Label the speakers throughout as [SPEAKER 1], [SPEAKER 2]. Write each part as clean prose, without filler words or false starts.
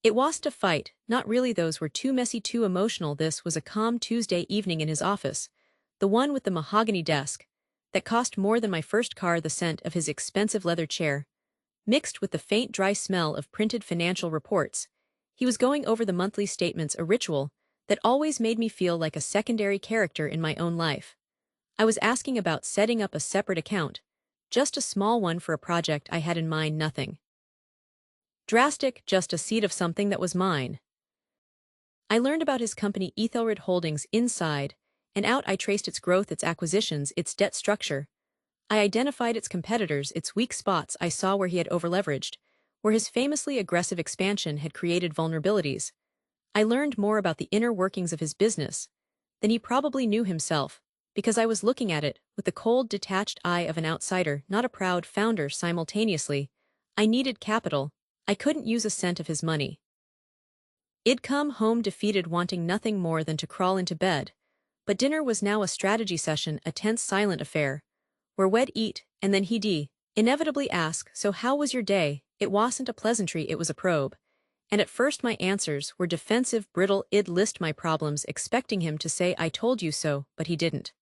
[SPEAKER 1] It wasn't a fight, not really. Those were too messy, too emotional. This was a calm Tuesday evening in his office, the one with the mahogany desk, that cost more than my first car. The scent of his expensive leather chair, mixed with the faint dry smell of printed financial reports. He was going over the monthly statements, a ritual that always made me feel like a secondary character in my own life. I was asking about setting up a separate account, just a small one for a project I had in mind. Nothing drastic, just a seed of something that was mine. I learned about his company Ethelred Holdings inside and out. I traced its growth, its acquisitions, its debt structure. I identified its competitors, its weak spots. I saw where he had overleveraged, where his famously aggressive expansion had created vulnerabilities. I learned more about the inner workings of his business than he probably knew himself, because I was looking at it with the cold, detached eye of an outsider, not a proud founder. Simultaneously, I needed capital. I couldn't use a cent of his money. I'd come home defeated, wanting nothing more than to crawl into bed. But dinner was now a strategy session, a tense, silent affair, where we'd eat, and then he'd inevitably ask, "So how was your day?" It wasn't a pleasantry, it was a probe. And at first my answers were defensive, brittle. I'd list my problems, expecting him to say, "I told you so," but he didn't.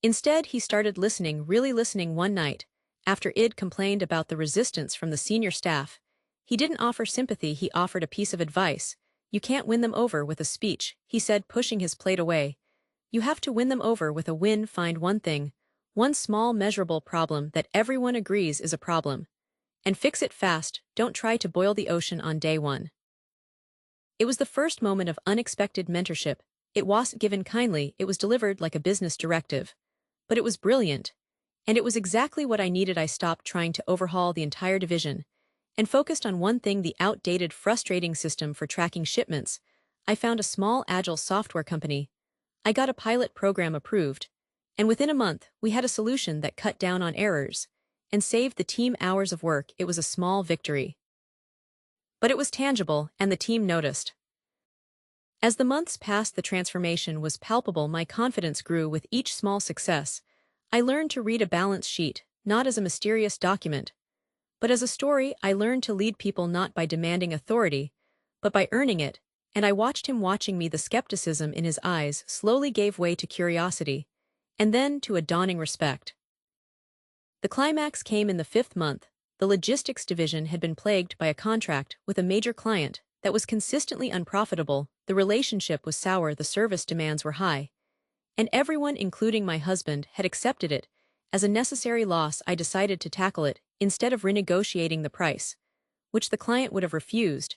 [SPEAKER 1] Instead, he started listening, really listening. One night, after I'd complained about the resistance from the senior staff, he didn't offer sympathy, he offered a piece of advice. "You can't win them over with a speech," he said, pushing his plate away. "You have to win them over with a win. Find one thing, one small measurable problem that everyone agrees is a problem, and fix it fast. Don't try to boil the ocean on day one." It was the first moment of unexpected mentorship. It wasn't given kindly, it was delivered like a business directive. But it was brilliant, and it was exactly what I needed. I stopped trying to overhaul the entire division and focused on one thing: the outdated, frustrating system for tracking shipments. I found a small, agile software company. I got a pilot program approved, and within a month, we had a solution that cut down on errors and saved the team hours of work. It was a small victory, but it was tangible, and the team noticed. As the months passed, the transformation was palpable. My confidence grew with each small success. I learned to read a balance sheet, not as a mysterious document, but as a story. I learned to lead people not by demanding authority, but by earning it, and I watched him watching me. The skepticism in his eyes slowly gave way to curiosity, and then to a dawning respect. The climax came in the 5th month. The logistics division had been plagued by a contract with a major client that was consistently unprofitable. The relationship was sour, the service demands were high, and everyone, including my husband, had accepted it as a necessary loss. I decided to tackle it. Instead of renegotiating the price, which the client would have refused,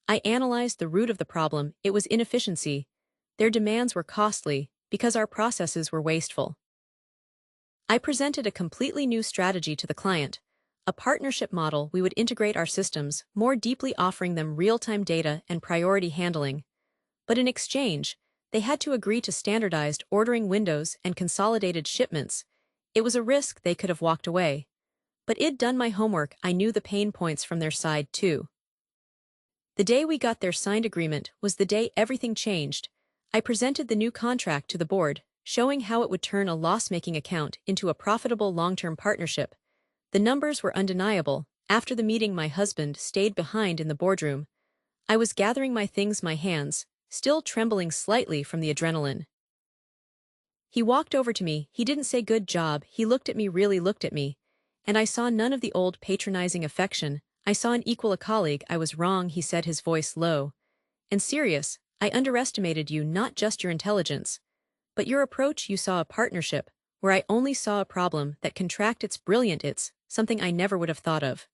[SPEAKER 1] I analyzed the root of the problem. It was inefficiency. Their demands were costly because our processes were wasteful. I presented a completely new strategy to the client, a partnership model. We would integrate our systems more deeply, offering them real-time data and priority handling. But in exchange, they had to agree to standardized ordering windows and consolidated shipments. It was a risk. They could have walked away. But I'd done my homework. I knew the pain points from their side too. The day we got their signed agreement was the day everything changed. I presented the new contract to the board, showing how it would turn a loss-making account into a profitable long-term partnership. The numbers were undeniable. After the meeting, my husband stayed behind in the boardroom. I was gathering my things, my hands still trembling slightly from the adrenaline. He walked over to me. He didn't say "good job." He looked at me, really looked at me, and I saw none of the old patronizing affection. I saw an equal, a colleague. "I was wrong," he said, his voice low and serious. "I underestimated you, not just your intelligence, but your approach. You saw a partnership where I only saw a problem. That contract, it's brilliant. It's something I never would have thought of."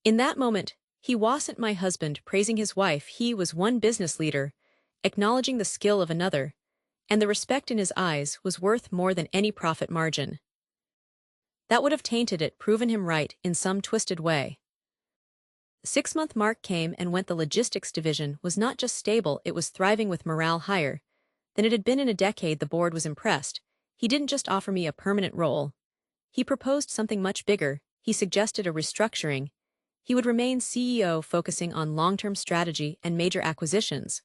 [SPEAKER 1] In that moment, he wasn't my husband praising his wife. He was one business leader, acknowledging the skill of another, and the respect in his eyes was worth more than any profit margin that would have tainted it, proven him right in some twisted way. The 6-month mark came and went. The logistics division was not just stable, it was thriving, with morale higher than it had been in a decade. The board was impressed. He didn't just offer me a permanent role. He proposed something much bigger. He suggested a restructuring. He would remain CEO, focusing on long-term strategy and major acquisitions,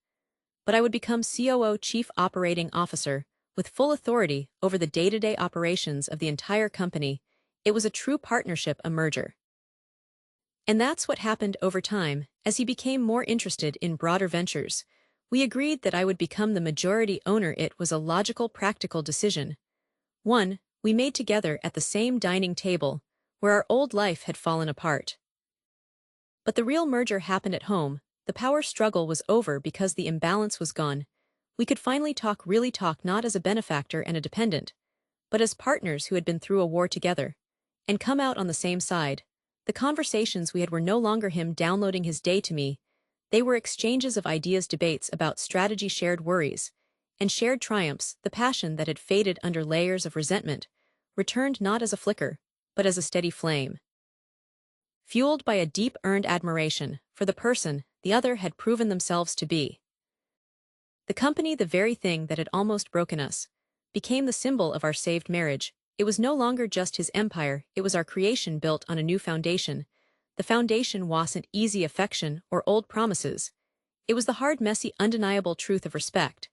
[SPEAKER 1] but I would become COO, Chief Operating Officer, with full authority over the day-to-day operations of the entire company. It was a true partnership, a merger. And that's what happened over time, as he became more interested in broader ventures. We agreed that I would become the majority owner. It was a logical, practical decision. One, we made together at the same dining table, where our old life had fallen apart. But the real merger happened at home. The power struggle was over because the imbalance was gone. We could finally talk, really talk, not as a benefactor and a dependent, but as partners who had been through a war together, and come out on the same side. The conversations we had were no longer him downloading his day to me. They were exchanges of ideas, debates about strategy, shared worries, and shared triumphs. The passion that had faded under layers of resentment returned not as a flicker, but as a steady flame. Fueled by a deep-earned admiration for the person the other had proven themselves to be. The company, the very thing that had almost broken us, became the symbol of our saved marriage. It was no longer just his empire, it was our creation built on a new foundation. The foundation wasn't easy affection or old promises. It was the hard, messy, undeniable truth of respect.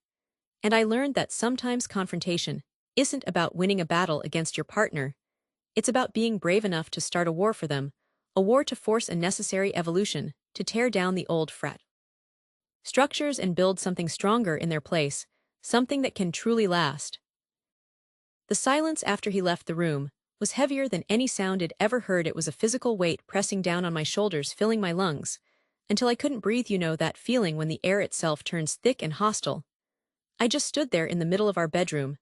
[SPEAKER 1] And I learned that sometimes confrontation isn't about winning a battle against your partner. It's about being brave enough to start a war for them, a war to force a necessary evolution, to tear down the old structures and build something stronger in their place, something that can truly last. The silence after he left the room was heavier than any sound I'd ever heard. It was a physical weight pressing down on my shoulders, filling my lungs, until I couldn't breathe. You know that feeling when the air itself turns thick and hostile. I just stood there in the middle of our bedroom,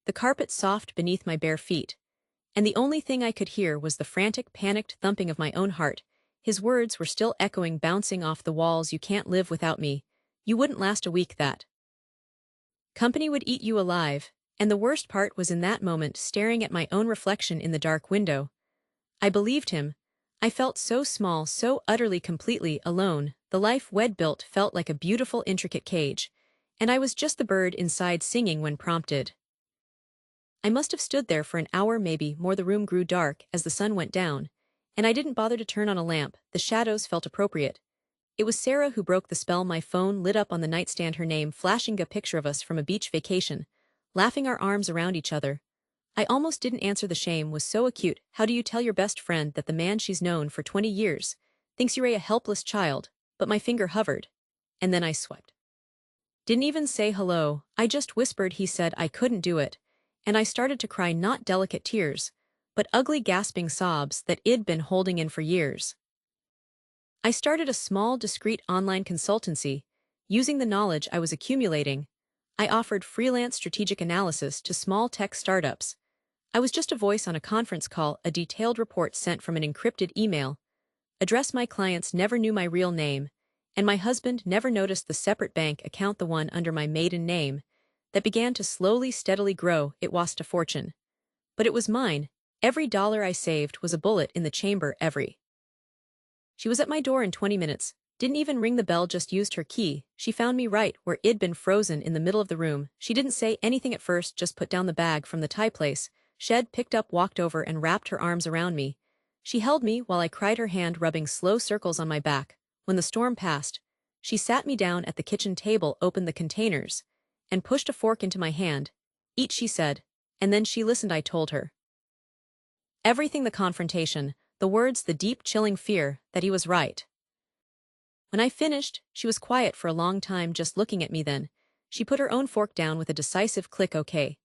[SPEAKER 1] the carpet soft beneath my bare feet, and the only thing I could hear was the frantic, panicked thumping of my own heart. His words were still echoing, bouncing off the walls. You can't live without me. You wouldn't last a week. That company would eat you alive. And the worst part was in that moment, staring at my own reflection in the dark window. I believed him. I felt so small, so utterly, completely alone. The life we'd built felt like a beautiful, intricate cage, and I was just the bird inside singing when prompted. I must have stood there for an hour, maybe more. The room grew dark as the sun went down, and I didn't bother to turn on a lamp. The shadows felt appropriate. It was Sarah who broke the spell. My phone lit up on the nightstand, her name flashing, a picture of us from a beach vacation, laughing, our arms around each other. I almost didn't answer. The shame was so acute. How do you tell your best friend that the man she's known for 20 years thinks you're a helpless child? But my finger hovered, and then I swiped. Didn't even say hello, I just whispered. He said I couldn't do it, and I started to cry, not delicate tears, but ugly gasping sobs that I'd been holding in for years. I started a small, discreet online consultancy, using the knowledge I was accumulating. I offered freelance strategic analysis to small tech startups. I was just a voice on a conference call, a detailed report sent from an encrypted email address. My clients never knew my real name, and my husband never noticed the separate bank account, the one under my maiden name, that began to slowly, steadily grow. It cost a fortune. But it was mine. Every dollar I saved was a bullet in the chamber. She was at my door in 20 minutes. Didn't even ring the bell, just used her key. She found me right where I'd been, frozen in the middle of the room. She didn't say anything at first, just put down the bag from the tie place shed, picked up, walked over, and wrapped her arms around me. She held me while I cried, her hand rubbing slow circles on my back. When the storm passed, she sat me down at the kitchen table, opened the containers, and pushed a fork into my hand. Eat, she said, and then she listened. I told her everything, the confrontation, the words, the deep, chilling fear that he was right. When I finished, she was quiet for a long time, just looking at me. Then she put her own fork down with a decisive click. Okay.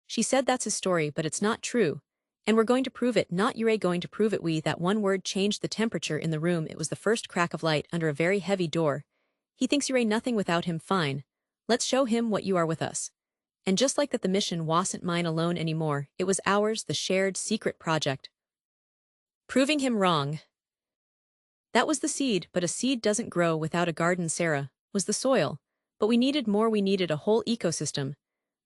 [SPEAKER 1] She said, that's his story, but it's not true. And we're going to prove it. Not you're going to prove it. We. That one word changed the temperature in the room. It was the first crack of light under a very heavy door. He thinks you're nothing without him. Fine. Let's show him what you are with us. And just like that, the mission wasn't mine alone anymore. It was ours, the shared, secret project. Proving him wrong. That was the seed, but a seed doesn't grow without a garden. Sarah was the soil, but we needed more. We needed a whole ecosystem.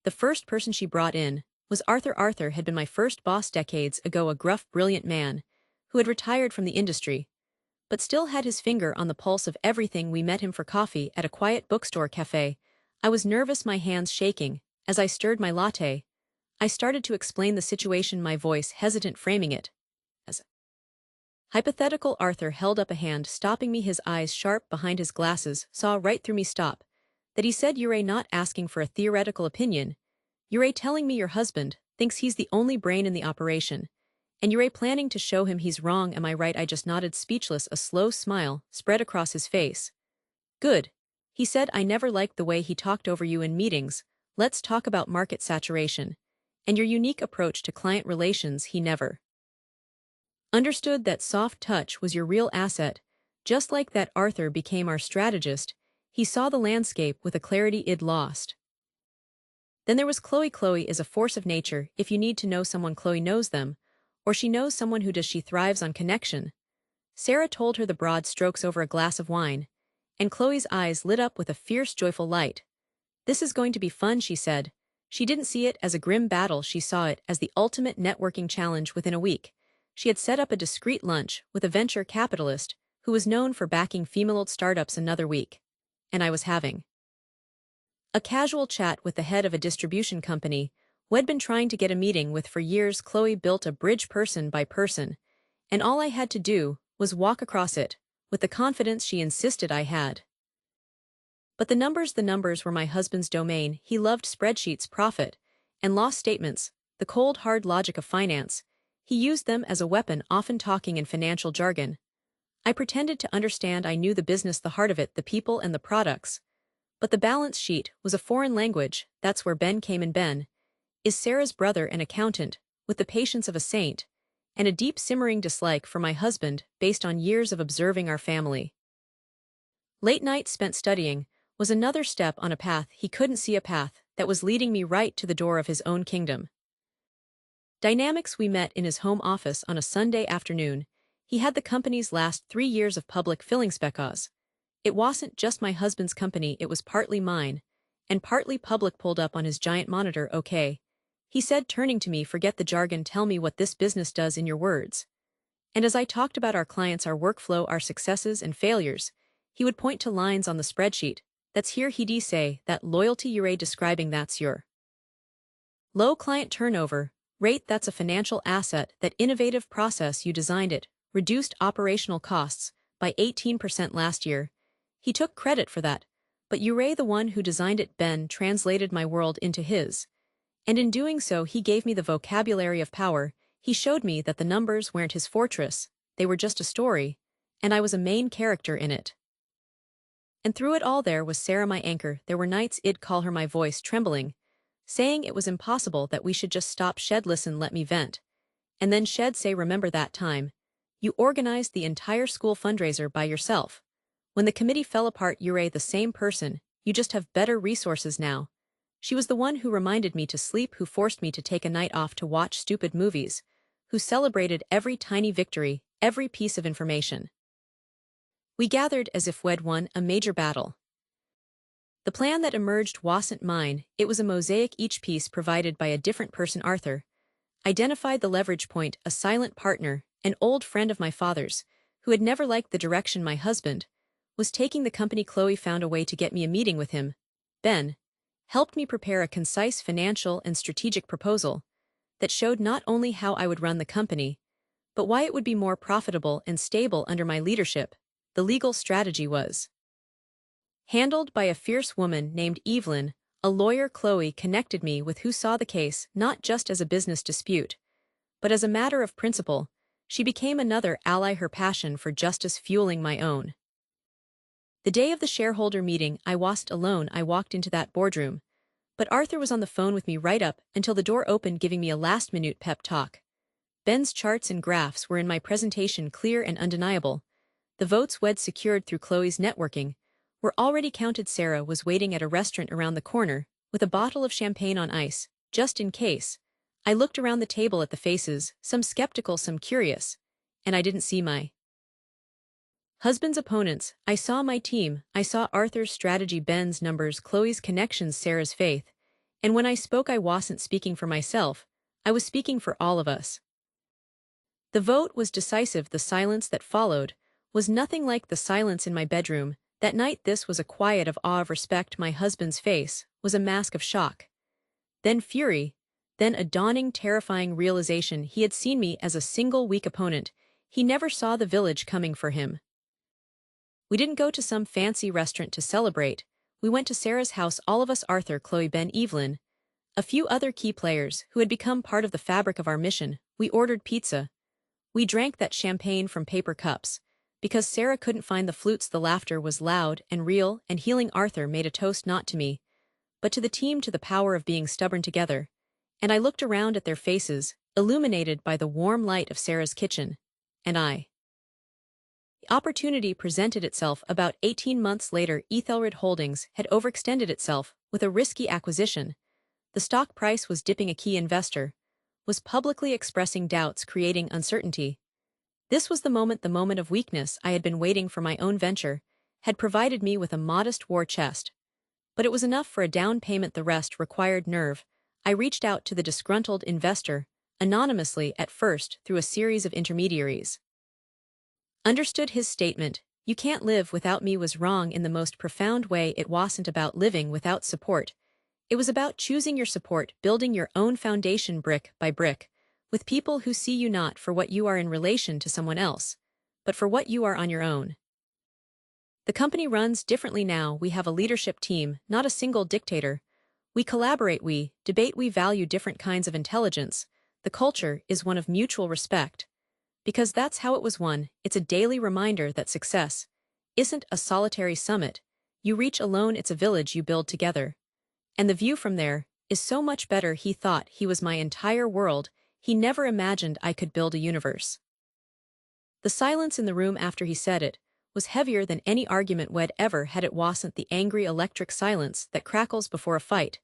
[SPEAKER 1] The first person she brought in was Arthur. Arthur had been my first boss decades ago, a gruff, brilliant man who had retired from the industry, but still had his finger on the pulse of everything. We met him for coffee at a quiet bookstore cafe. I was nervous, my hands shaking. As I stirred my latte, I started to explain the situation, my voice hesitant, framing it as hypothetical. Arthur held up a hand, stopping me, his eyes sharp behind his glasses, saw right through me. Stop. That, he said. You're not asking for a theoretical opinion. You're telling me your husband thinks he's the only brain in the operation, And you're planning to show him he's wrong, am I right? I just nodded, speechless. A slow smile spread across his face. Good. He said, I never liked the way he talked over you in meetings. Let's talk about market saturation. And your unique approach to client relations. He never understood that soft touch was your real asset. Just like that Arthur became our strategist, he saw the landscape with a clarity I'd lost. Then there was Chloe. Chloe is a force of nature. If you need to know someone, Chloe knows them. Or she knows someone who does. She thrives on connection. Sarah told her the broad strokes over a glass of wine, and Chloe's eyes lit up with a fierce, joyful light. This is going to be fun, she said. She didn't see it as a grim battle, she saw it as the ultimate networking challenge. Within a week, she had set up a discreet lunch with a venture capitalist who was known for backing female-owned startups. Another week, and I was having a casual chat with the head of a distribution company who had been trying to get a meeting with for years. Chloe built a bridge person by person, and all I had to do was walk across it, with the confidence she insisted I had. But the numbers were my husband's domain. He loved spreadsheets, profit and loss statements, the cold hard logic of finance. He used them as a weapon, often talking in financial jargon. I pretended to understand. I knew the business, the heart of it, the people and the products. But the balance sheet was a foreign language. That's where Ben came in. Ben is Sarah's brother, an accountant, with the patience of a saint, and a deep simmering dislike for my husband based on years of observing our family. Late nights spent studying was another step on a path he couldn't see, a path that was leading me right to the door of his own kingdom. Dynamics. We met in his home office on a Sunday afternoon. He had the company's last 3 years of public filling specos. It wasn't just my husband's company, it was partly mine, and partly public. Pulled up on his giant monitor. Okay, he said, turning to me, forget the jargon, tell me what this business does in your words. And as I talked about our clients, our workflow, our successes and failures, he would point to lines on the spreadsheet. That's here, he'd say, that loyalty you're describing, that's your low client turnover rate, that's a financial asset, that innovative process you designed it, reduced operational costs by 18% last year. He took credit for that, but you're the one who designed it. Ben translated my world into his. And in doing so, he gave me the vocabulary of power. He showed me that the numbers weren't his fortress, they were just a story, and I was a main character in it. And through it all there was Sarah, my anchor. There were nights I'd call her, my voice trembling, saying it was impossible, that we should just stop. She'd listen, let me vent. And then she'd say, remember that time you organized the entire school fundraiser by yourself? When the committee fell apart, you're the same person, you just have better resources now. She was the one who reminded me to sleep, who forced me to take a night off to watch stupid movies, who celebrated every tiny victory, every piece of information. We gathered as if we'd won a major battle. The plan that emerged wasn't mine, it was a mosaic, each piece provided by a different person. Arthur identified the leverage point, a silent partner, an old friend of my father's, who had never liked the direction my husband was taking the company. Chloe found a way to get me a meeting with him. Ben helped me prepare a concise financial and strategic proposal that showed not only how I would run the company, but why it would be more profitable and stable under my leadership. The legal strategy was handled by a fierce woman named Evelyn, a lawyer Chloe connected me with, who saw the case not just as a business dispute, but as a matter of principle. She became another ally, her passion for justice fueling my own. The day of the shareholder meeting, I wasn't alone. I walked into that boardroom, but Arthur was on the phone with me right up until the door opened, giving me a last-minute pep talk. Ben's charts and graphs were in my presentation, clear and undeniable. The votes we'd secured through Chloe's networking were already counted. Sarah was waiting at a restaurant around the corner with a bottle of champagne on ice, just in case. I looked around the table at the faces, some skeptical, some curious, and I didn't see my husband's opponents. I saw my team. I saw Arthur's strategy, Ben's numbers, Chloe's connections, Sarah's faith. And when I spoke, I wasn't speaking for myself, I was speaking for all of us. The vote was decisive. The silence that followed was nothing like the silence in my bedroom that night. This was a quiet of awe, of respect. My husband's face was a mask of shock, then fury, then a dawning, terrifying realization. He had seen me as a single weak opponent. He never saw the village coming for him. We didn't go to some fancy restaurant to celebrate. We went to Sarah's house, all of us, Arthur, Chloe, Ben, Evelyn, a few other key players who had become part of the fabric of our mission. We ordered pizza. We drank that champagne from paper cups. Because Sarah couldn't find the flutes, the laughter was loud and real, and healing Arthur made a toast not to me, but to the team, to the power of being stubborn together. And I looked around at their faces, illuminated by the warm light of Sarah's kitchen. And I. The opportunity presented itself about 18 months later. Ethelred Holdings had overextended itself with a risky acquisition. The stock price was dipping. A key investor was publicly expressing doubts, creating uncertainty. This was the moment of weakness I had been waiting for. My own venture had provided me with a modest war chest, but it was enough for a down payment. The rest required nerve. I reached out to the disgruntled investor, anonymously at first through a series of intermediaries. Understood his statement, "You can't live without me," was wrong in the most profound way. It wasn't about living without support. It was about choosing your support, building your own foundation brick by brick, with people who see you not for what you are in relation to someone else, but for what you are on your own. The company runs differently now. We have a leadership team, not a single dictator. We collaborate, we debate, we value different kinds of intelligence. The culture is one of mutual respect. Because that's how it was won. It's a daily reminder that success isn't a solitary summit you reach alone, it's a village you build together. And the view from there is so much better. He thought he was my entire world. He never imagined I could build a universe. The silence in the room after he said it was heavier than any argument we'd ever had. It wasn't the angry electric silence that crackles before a fight.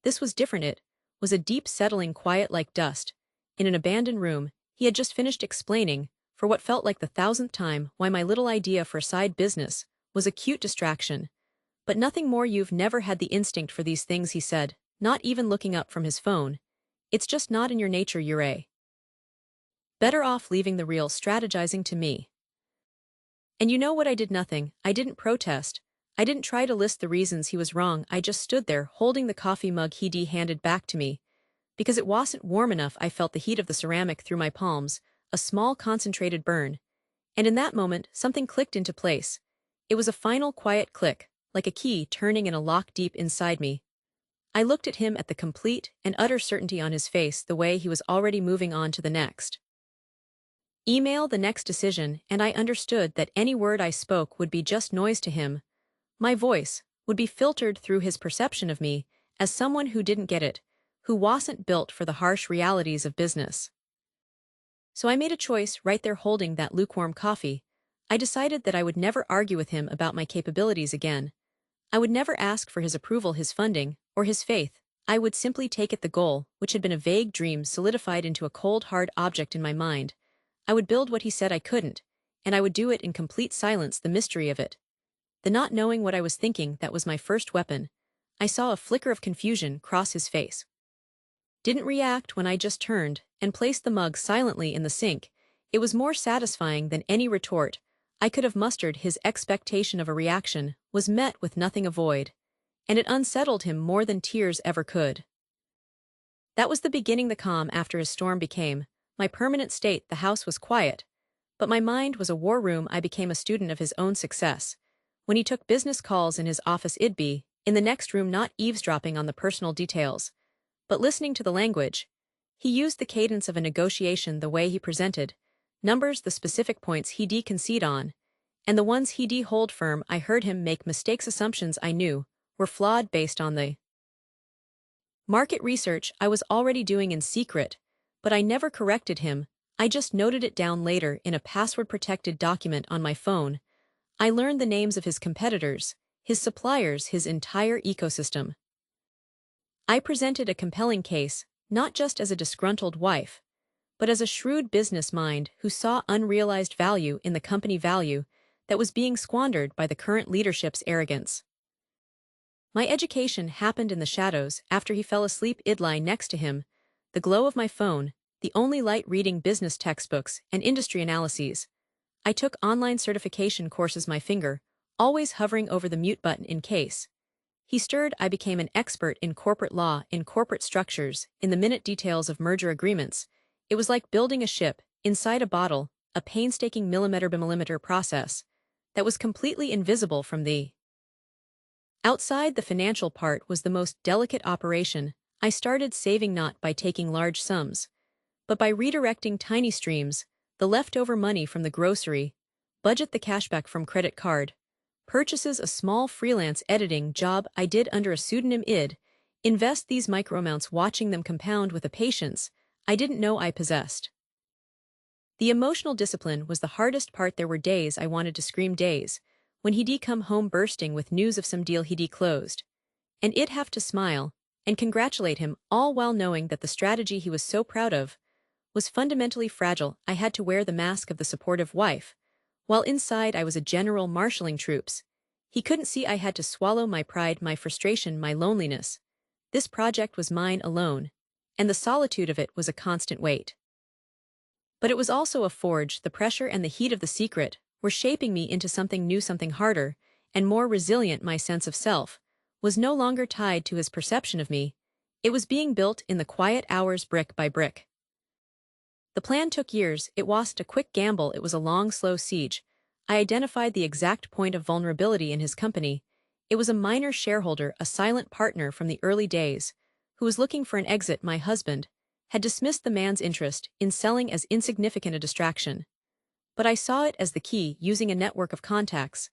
[SPEAKER 1] This was different. It was a deep, settling quiet like dust. In an abandoned room, he had just finished explaining, for what felt like the 1,000th time, why my little idea for a side business was a cute distraction. But nothing more. "You've never had the instinct for these things," he said, not even looking up from his phone. "It's just not in your nature. You're better off leaving the real strategizing to me." And you know what? I did nothing. I didn't protest. I didn't try to list the reasons he was wrong. I just stood there, holding the coffee mug he'd handed back to me. Because it wasn't warm enough, I felt the heat of the ceramic through my palms, a small concentrated burn. And in that moment, something clicked into place. It was a final quiet click, like a key turning in a lock deep inside me. I looked at him, at the complete and utter certainty on his face, the way he was already moving on to the next email, the next decision, and I understood that any word I spoke would be just noise to him. My voice would be filtered through his perception of me as someone who didn't get it, who wasn't built for the harsh realities of business. So I made a choice right there, holding that lukewarm coffee. I decided that I would never argue with him about my capabilities again. I would never ask for his approval, his funding, or his faith. I would simply take it. The goal, which had been a vague dream, solidified into a cold, hard object in my mind. I would build what he said I couldn't, and I would do it in complete silence. The mystery of it, the not knowing what I was thinking, that was my first weapon. I saw a flicker of confusion cross his face. Didn't react when I just turned and placed the mug silently in the sink. It was more satisfying than any retort I could have mustered. His expectation of a reaction was met with nothing, a void, and it unsettled him more than tears ever could. That was the beginning. The calm after his storm became my permanent state. The house was quiet, but my mind was a war room. I became a student of his own success. When he took business calls in his office, it'd be in the next room, not eavesdropping on the personal details, but listening to the language. He used the cadence of a negotiation, the way he presented numbers, the specific points he'd concede on, and the ones he'd hold firm. I heard him make mistakes, assumptions I knew were flawed based on the market research I was already doing in secret, but I never corrected him. I just noted it down later in a password-protected document on my phone. I learned the names of his competitors, his suppliers, his entire ecosystem. I presented a compelling case, not just as a disgruntled wife, but as a shrewd business mind who saw unrealized value in the company, value that was being squandered by the current leadership's arrogance. My education happened in the shadows. After he fell asleep, I'd lie next to him, the glow of my phone, the only light, reading business textbooks and industry analyses. I took online certification courses, my finger always hovering over the mute button in case he stirred. I became an expert in corporate law, in corporate structures, in the minute details of merger agreements. It was like building a ship inside a bottle, a painstaking millimeter by millimeter process that was completely invisible from the outside. The financial part was the most delicate operation. I started saving not by taking large sums, but by redirecting tiny streams, the leftover money from the grocery, budget the cashback from credit card, purchases a small freelance editing job I did under a pseudonym invest these micro amounts watching them compound with a patience I didn't know I possessed. The emotional discipline was the hardest part. There were days I wanted to scream, days when he'd come home bursting with news of some deal he'd closed, and I'd have to smile and congratulate him, all while knowing that the strategy he was so proud of was fundamentally fragile. I had to wear the mask of the supportive wife, while inside I was a general marshalling troops. He couldn't see I had to swallow my pride, my frustration, my loneliness. This project was mine alone, and the solitude of it was a constant weight. But it was also a forge. The pressure and the heat of the secret were shaping me into something new, something harder and more resilient. My sense of self was no longer tied to his perception of me. It was being built in the quiet hours, brick by brick. The plan took years. It wasn't a quick gamble. It was a long, slow siege. I identified the exact point of vulnerability in his company. It was a minor shareholder, a silent partner from the early days, who was looking for an exit. My husband had dismissed the man's interest in selling as insignificant a distraction. But I saw it as the key. Using a network of contacts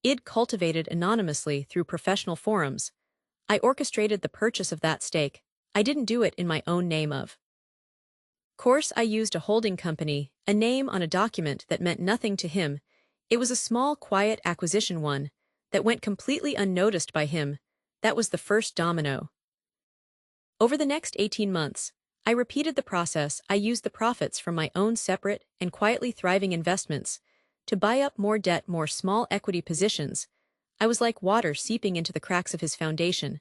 [SPEAKER 1] I'd cultivated anonymously through professional forums, I orchestrated the purchase of that stake. I didn't do it in my own name of course. I used a holding company, a name on a document that meant nothing to him. It was a small, quiet acquisition, one that went completely unnoticed by him. That was the first domino. Over the next 18 months, I repeated the process. I used the profits from my own separate and quietly thriving investments to buy up more debt, more small equity positions. I was like water seeping into the cracks of his foundation.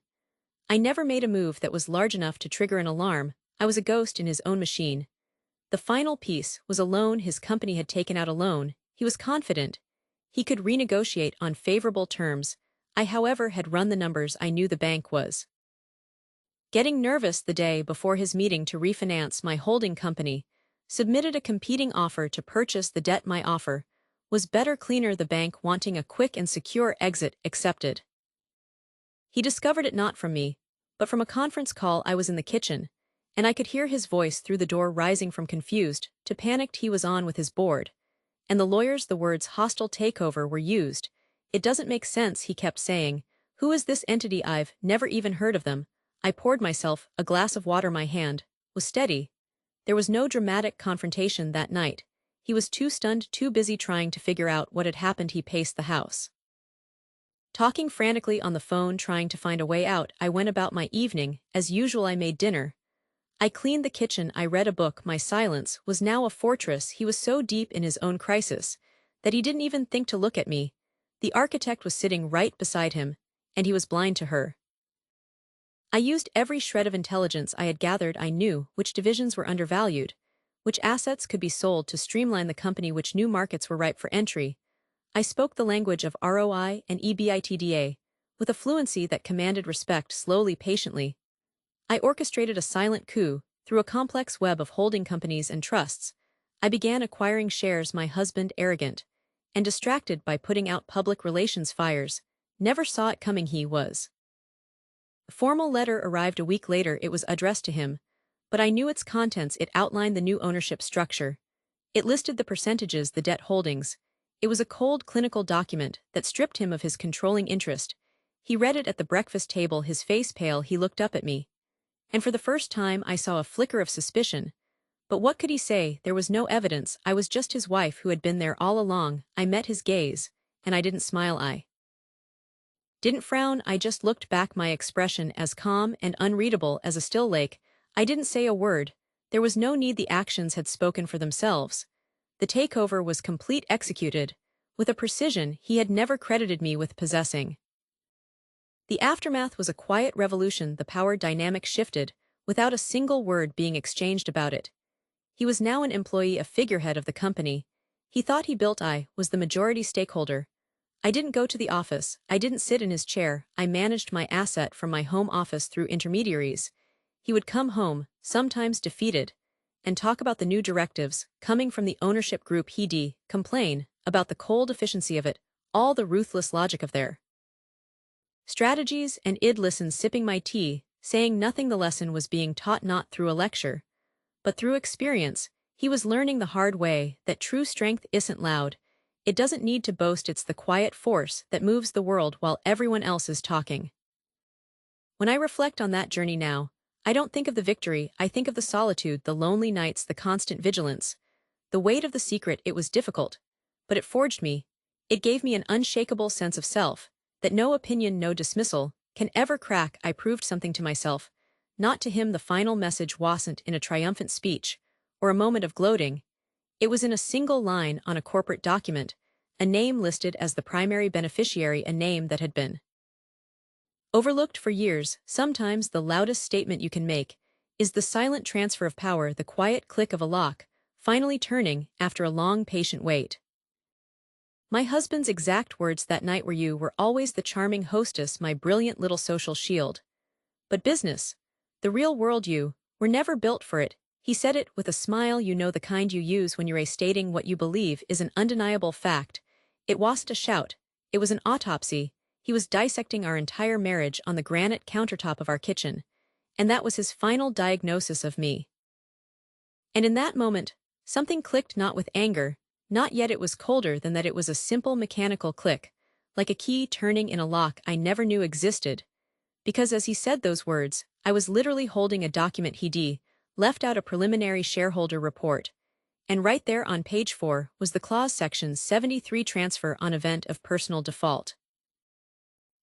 [SPEAKER 1] I never made a move that was large enough to trigger an alarm. I was a ghost in his own machine. The final piece was a loan. His company had taken out a loan. He was confident he could renegotiate on favorable terms. I, however, had run the numbers. I knew the bank was getting nervous. The day before his meeting to refinance my holding company submitted a competing offer to purchase the debt. My offer was better, cleaner. The bank, wanting a quick and secure exit, accepted. He discovered it not from me, but from a conference call. I was in the kitchen, and I could hear his voice through the door, rising from confused to panicked. He was on with his board, and the lawyers. The words hostile takeover were used. It doesn't make sense, he kept saying. Who is this entity? I've never even heard of them. I poured myself a glass of water. My hand was steady. There was no dramatic confrontation that night. He was too stunned, too busy trying to figure out what had happened. He paced the house, talking frantically on the phone, trying to find a way out. I went about my evening as usual. I made dinner, I cleaned the kitchen, I read a book. My silence was now a fortress. He was so deep in his own crisis that he didn't even think to look at me. The architect was sitting right beside him, and he was blind to her. I used every shred of intelligence I had gathered. I knew which divisions were undervalued, which assets could be sold to streamline the company, which new markets were ripe for entry. I spoke the language of ROI and EBITDA with a fluency that commanded respect. Slowly, patiently, I orchestrated a silent coup through a complex web of holding companies and trusts. I began acquiring shares. My husband, arrogant and distracted by putting out public relations fires, never saw it coming. He was. A formal letter arrived a week later. It was addressed to him, but I knew its contents. It outlined the new ownership structure. It listed the percentages, the debt holdings. It was a cold, clinical document that stripped him of his controlling interest. He read it at the breakfast table, his face pale. He looked up at me, and for the first time I saw a flicker of suspicion. But what could he say? There was no evidence. I was just his wife who had been there all along. I met his gaze, and I didn't smile. I didn't frown. I just looked back, my expression as calm and unreadable as a still lake. I didn't say a word. There was no need. The actions had spoken for themselves. The takeover was complete, executed with a precision he had never credited me with possessing. The aftermath was a quiet revolution. The power dynamic shifted without a single word being exchanged about it. He was now an employee, a figurehead of the company. He thought he built. I was the majority stakeholder. I didn't go to the office. I didn't sit in his chair. I managed my asset from my home office through intermediaries. He would come home, sometimes defeated, and talk about the new directives coming from the ownership group. He'd complain about the cold efficiency of it, all the ruthless logic of their strategies, and I'd listen, sipping my tea, saying nothing. The lesson was being taught not through a lecture, But through experience, he was learning the hard way that true strength isn't loud. It doesn't need to boast, it's the quiet force that moves the world while everyone else is talking. When I reflect on that journey now, I don't think of the victory, I think of the solitude, the lonely nights, the constant vigilance. The weight of the secret, it was difficult, but it forged me. It gave me an unshakable sense of self, that no opinion, no dismissal, can ever crack. I proved something to myself, not to him. The final message wasn't in a triumphant speech, or a moment of gloating. It was in a single line on a corporate document, a name listed as the primary beneficiary, a name that had been overlooked for years. Sometimes the loudest statement you can make is the silent transfer of power, the quiet click of a lock, finally turning after a long patient wait. My husband's exact words that night were, "You were always the charming hostess, my brilliant little social shield. But business, the real world, you were never built for it." He said it with a smile, you know, the kind you use when you're stating what you believe is an undeniable fact. It wasn't a shout, it was an autopsy. He was dissecting our entire marriage on the granite countertop of our kitchen, and that was his final diagnosis of me. And in that moment, something clicked, not with anger, not yet. It was colder than that. It was a simple mechanical click, like a key turning in a lock I never knew existed. Because as he said those words, I was literally holding a document he'd left out, a preliminary shareholder report. And right there on page 4 was the clause, section 73, transfer on event of personal default.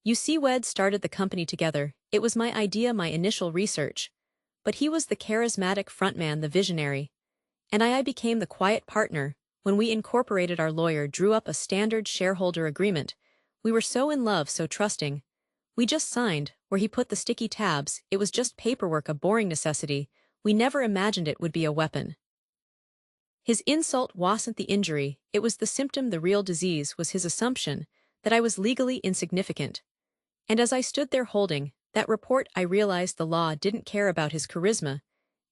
[SPEAKER 1] You see, we'd started the company together. It was my idea, my initial research. But he was the charismatic frontman, the visionary. And I became the quiet partner. When we incorporated, our lawyer drew up a standard shareholder agreement. We were so in love, so trusting. We just signed. Where he put the sticky tabs, it was just paperwork, a boring necessity. We never imagined it would be a weapon. His insult wasn't the injury, it was the symptom. The real disease was his assumption that I was legally insignificant. And as I stood there holding that report, I realized the law didn't care about his charisma.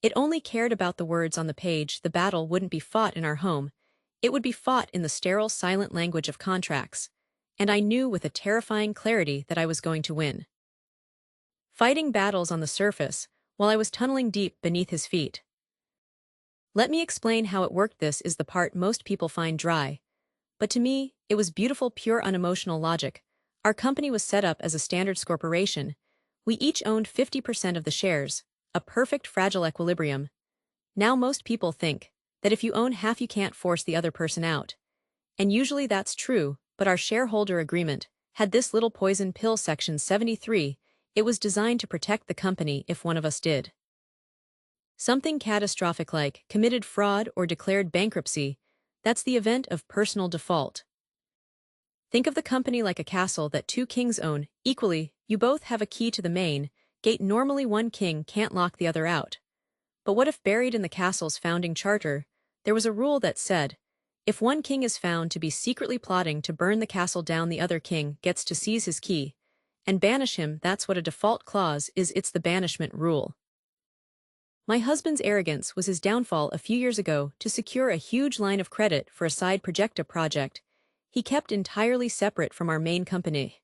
[SPEAKER 1] It only cared about the words on the page. The battle wouldn't be fought in our home. It would be fought in the sterile, silent language of contracts. And I knew with a terrifying clarity that I was going to win. Fighting battles on the surface, while I was tunneling deep beneath his feet. Let me explain how it worked. This is the part most people find dry. But to me, it was beautiful, pure, unemotional logic. Our company was set up as a standards corporation. We each owned 50% of the shares, a perfect fragile equilibrium. Now most people think that if you own half you can't force the other person out. And usually that's true, but our shareholder agreement had this little poison pill, section 73. It was designed to protect the company if one of us did something catastrophic, like committed fraud or declared bankruptcy. That's the event of personal default. Think of the company like a castle that 2 kings own equally. You both have a key to the main gate. Normally one king can't lock the other out. But what if, buried in the castle's founding charter, there was a rule that said, if one king is found to be secretly plotting to burn the castle down, the other king gets to seize his key and banish him? That's what a default clause is. It's the banishment rule. My husband's arrogance was his downfall. A few years ago, to secure a huge line of credit for a side project, he kept entirely separate from our main company.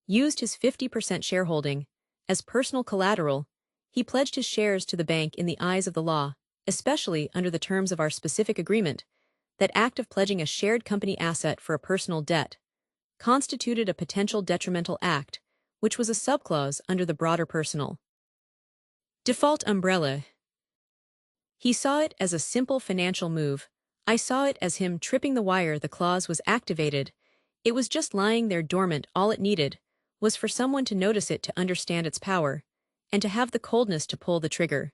[SPEAKER 1] Used his 50% shareholding as personal collateral. He pledged his shares to the bank. In the eyes of the law, especially under the terms of our specific agreement, that act of pledging a shared company asset for a personal debt constituted a potential detrimental act, which was a subclause under the broader personal default umbrella. He saw it as a simple financial move. I saw it as him tripping the wire. The clause was activated. It was just lying there dormant. All it needed was for someone to notice it, to understand its power, and to have the coldness to pull the trigger.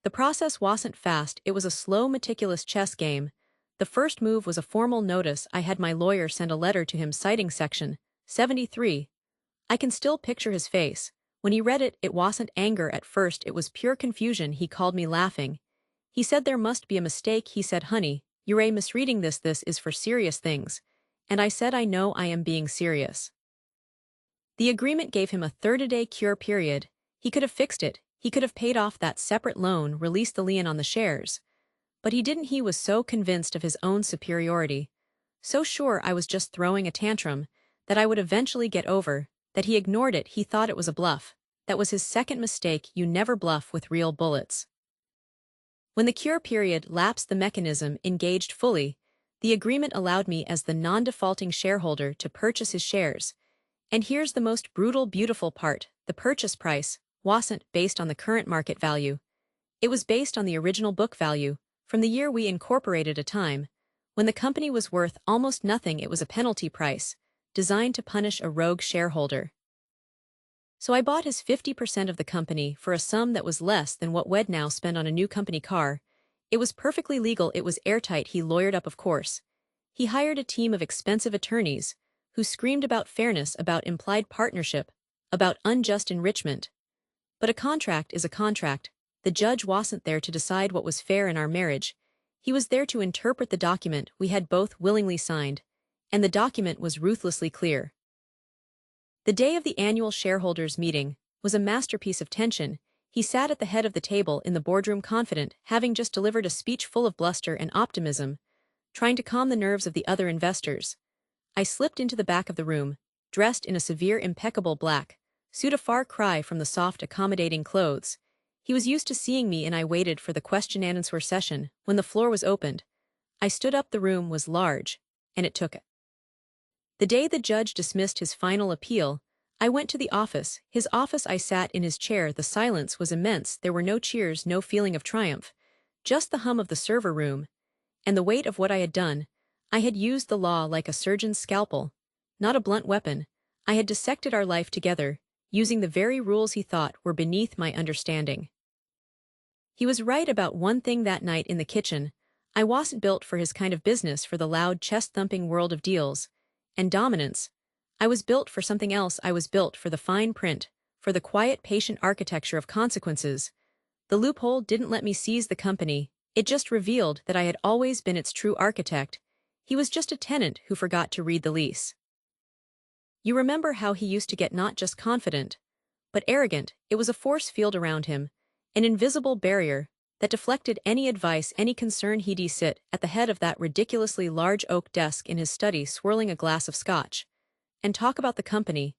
[SPEAKER 1] The process wasn't fast. It was a slow, meticulous chess game. The first move was a formal notice. I had my lawyer send a letter to him citing section 73. I can still picture his face. When he read it, it wasn't anger at first, it was pure confusion. He called me laughing. He said there must be a mistake. He said, honey, you're misreading this. This is for serious things. And I said, I know I am being serious. The agreement gave him a 30-day cure period. He could have fixed it. He could have paid off that separate loan, released the lien on the shares. But he didn't. He was so convinced of his own superiority, so sure I was just throwing a tantrum, that I would eventually get over, that he ignored it. He thought it was a bluff. That was his second mistake. You never bluff with real bullets. When the cure period lapsed, the mechanism engaged fully. The agreement allowed me as the non-defaulting shareholder to purchase his shares. And here's the most brutal, beautiful part: the purchase price wasn't based on the current market value. It was based on the original book value, from the year we incorporated, a time when the company was worth almost nothing. It was a penalty price, designed to punish a rogue shareholder. So I bought his 50% of the company for a sum that was less than what we'd now spend on a new company car. It was perfectly legal, it was airtight. He lawyered up, of course. He hired a team of expensive attorneys who screamed about fairness, about implied partnership, about unjust enrichment. But a contract is a contract. The judge wasn't there to decide what was fair in our marriage. He was there to interpret the document we had both willingly signed, and the document was ruthlessly clear. The day of the annual shareholders' meeting was a masterpiece of tension. He sat at the head of the table in the boardroom, confident, having just delivered a speech full of bluster and optimism, trying to calm the nerves of the other investors. I slipped into the back of the room, dressed in a severe, impeccable black suit, a far cry from the soft, accommodating clothes he was used to seeing me in. I waited for the question-and-answer session. When the floor was opened, I stood up. The room was large, and it took it. The day the judge dismissed his final appeal, I went to the office, his office. I sat in his chair. The silence was immense. There were no cheers, no feeling of triumph, just the hum of the server room, and the weight of what I had done. I had used the law like a surgeon's scalpel, not a blunt weapon. I had dissected our life together, using the very rules he thought were beneath my understanding. He was right about one thing that night in the kitchen. I wasn't built for his kind of business, for the loud, chest-thumping world of deals and dominance. I was built for something else. I was built for the fine print, for the quiet, patient architecture of consequences. The loophole didn't let me seize the company. It just revealed that I had always been its true architect. He was just a tenant who forgot to read the lease. You remember how he used to get not just confident, but arrogant. It was a force field around him, an invisible barrier that deflected any advice, any concern. He'd sit at the head of that ridiculously large oak desk in his study, swirling a glass of scotch, and talk about the company,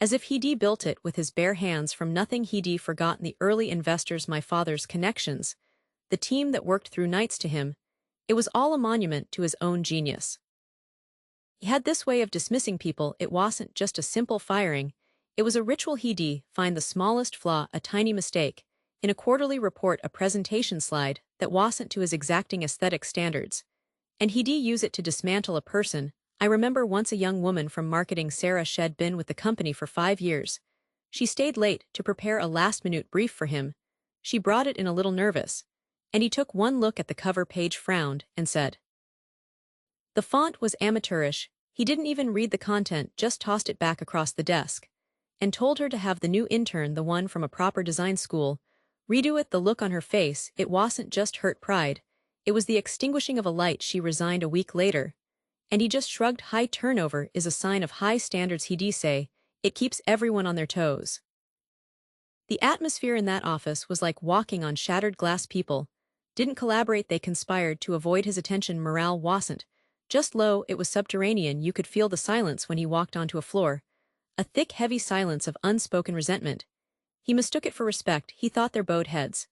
[SPEAKER 1] as if he'd built it with his bare hands from nothing. He'd forgotten the early investors, my father's connections, the team that worked through nights to him. It was all a monument to his own genius. He had this way of dismissing people. It wasn't just a simple firing, it was a ritual. He'd find the smallest flaw, a tiny mistake, in a quarterly report, a presentation slide that wasn't to his exacting aesthetic standards, and he'd use it to dismantle a person. I remember once a young woman from marketing, Sarah, she'd been with the company for 5 years. She stayed late to prepare a last-minute brief for him. She brought it in a little nervous, and he took one look at the cover page, frowned, and said. The font was amateurish. He didn't even read the content, just tossed it back across the desk, and told her to have the new intern, the one from a proper design school, redo it. The look on her face, it wasn't just hurt pride, it was the extinguishing of a light. She resigned a week later, and he just shrugged. High turnover is a sign of high standards, he'd say. It keeps everyone on their toes. The atmosphere in that office was like walking on shattered glass. People didn't collaborate, they conspired to avoid his attention. Morale wasn't just low, it was subterranean. You could feel the silence when he walked onto a floor, a thick, heavy silence of unspoken resentment. He mistook it for respect. He thought their bowed heads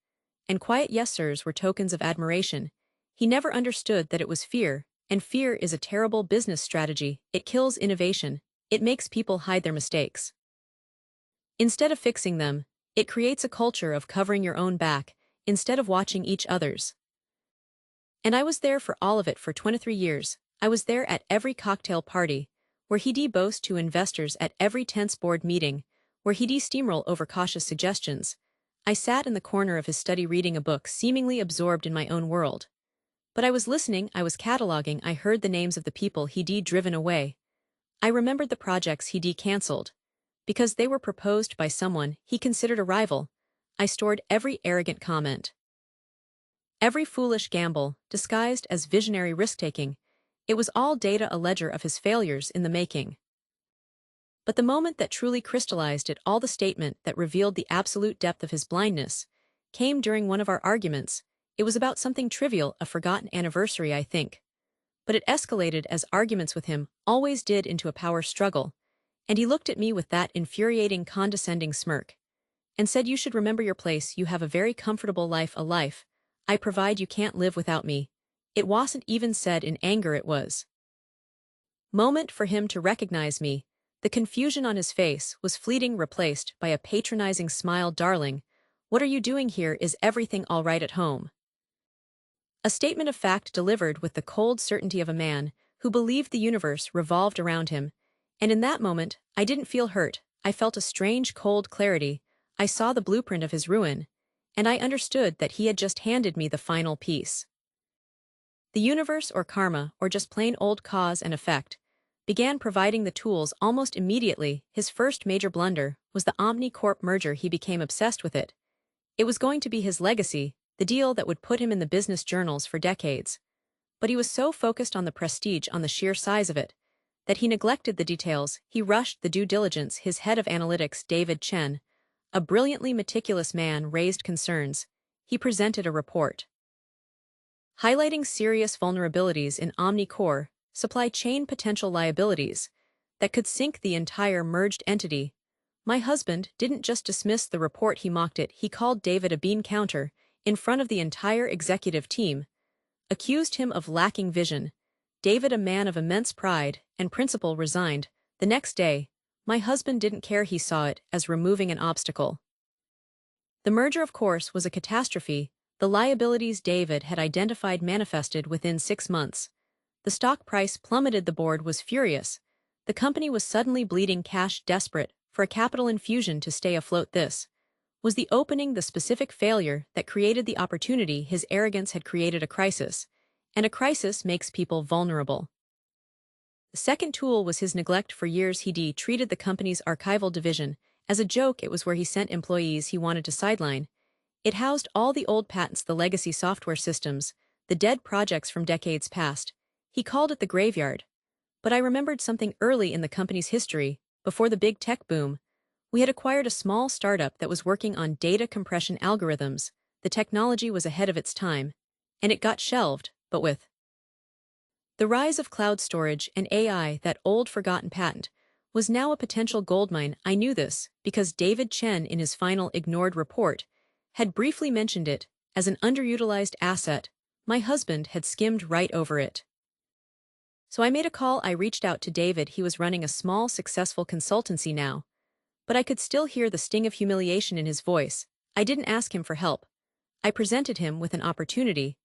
[SPEAKER 1] and quiet yes sirs were tokens of admiration. He never understood that it was fear, and fear is a terrible business strategy. It kills innovation. It makes people hide their mistakes instead of fixing them. It creates a culture of covering your own back instead of watching each other's. And I was there for all of it for 23 years. I was there at every cocktail party, where he'd boast to investors, at every tense board meeting, where he'd steamroll over cautious suggestions. I sat in the corner of his study reading a book, seemingly absorbed in my own world. But I was listening, I was cataloging. I heard the names of the people he'd driven away. I remembered the projects he'd cancelled, because they were proposed by someone he considered a rival. I stored every arrogant comment, every foolish gamble, disguised as visionary risk-taking. It was all data, a ledger of his failures in the making. But the moment that truly crystallized it all, the statement that revealed the absolute depth of his blindness, came during one of our arguments. It was about something trivial, a forgotten anniversary, I think. But it escalated, as arguments with him always did, into a power struggle, and he looked at me with that infuriating, condescending smirk, and said, "You should remember your place. You have a very comfortable life, a life I provide you can't live without me. It wasn't even said in anger, it was. Moment for him to recognize me. The confusion on his face was fleeting, replaced by a patronizing smile. Darling, what are you doing here? Is everything all right at home? A statement of fact delivered with the cold certainty of a man who believed the universe revolved around him. And in that moment, I didn't feel hurt. I felt a strange cold clarity. I saw the blueprint of his ruin, and I understood that he had just handed me the final piece. The universe, or karma, or just plain old cause and effect, began providing the tools almost immediately. His first major blunder was the Omni-Corp merger. He became obsessed with it. It was going to be his legacy, the deal that would put him in the business journals for decades. But he was so focused on the prestige, on the sheer size of it, that he neglected the details. He rushed the due diligence. His head of analytics, David Chen, a brilliantly meticulous man, raised concerns. He presented a report highlighting serious vulnerabilities in Omni-Core supply chain potential liabilities that could sink the entire merged entity. My husband didn't just dismiss the report, he mocked it. He called David a bean counter in front of the entire executive team, accused him of lacking vision. David, a man of immense pride and principle, resigned. The next day, my husband didn't care. He saw it as removing an obstacle. The merger, of course, was a catastrophe. The liabilities David had identified manifested within 6 months. The stock price plummeted. The board was furious. The company was suddenly bleeding cash, desperate for a capital infusion to stay afloat. This was the opening, the specific failure that created the opportunity. His arrogance had created a crisis, and a crisis makes people vulnerable. The second tool was his neglect. For years he treated the company's archival division as a joke. It was where he sent employees he wanted to sideline. It housed all the old patents, the legacy software systems, the dead projects from decades past. He called it the graveyard. But I remembered something early in the company's history. Before the big tech boom, we had acquired a small startup that was working on data compression algorithms. The technology was ahead of its time, and it got shelved. But with the rise of cloud storage and AI, that old forgotten patent was now a potential goldmine. I knew this because David Chen, in his final ignored report, had briefly mentioned it as an underutilized asset. My husband had skimmed right over it. So I made a call. I reached out to David. He was running a small, successful consultancy now, but I could still hear the sting of humiliation in his voice. I didn't ask him for help. I presented him with an opportunity.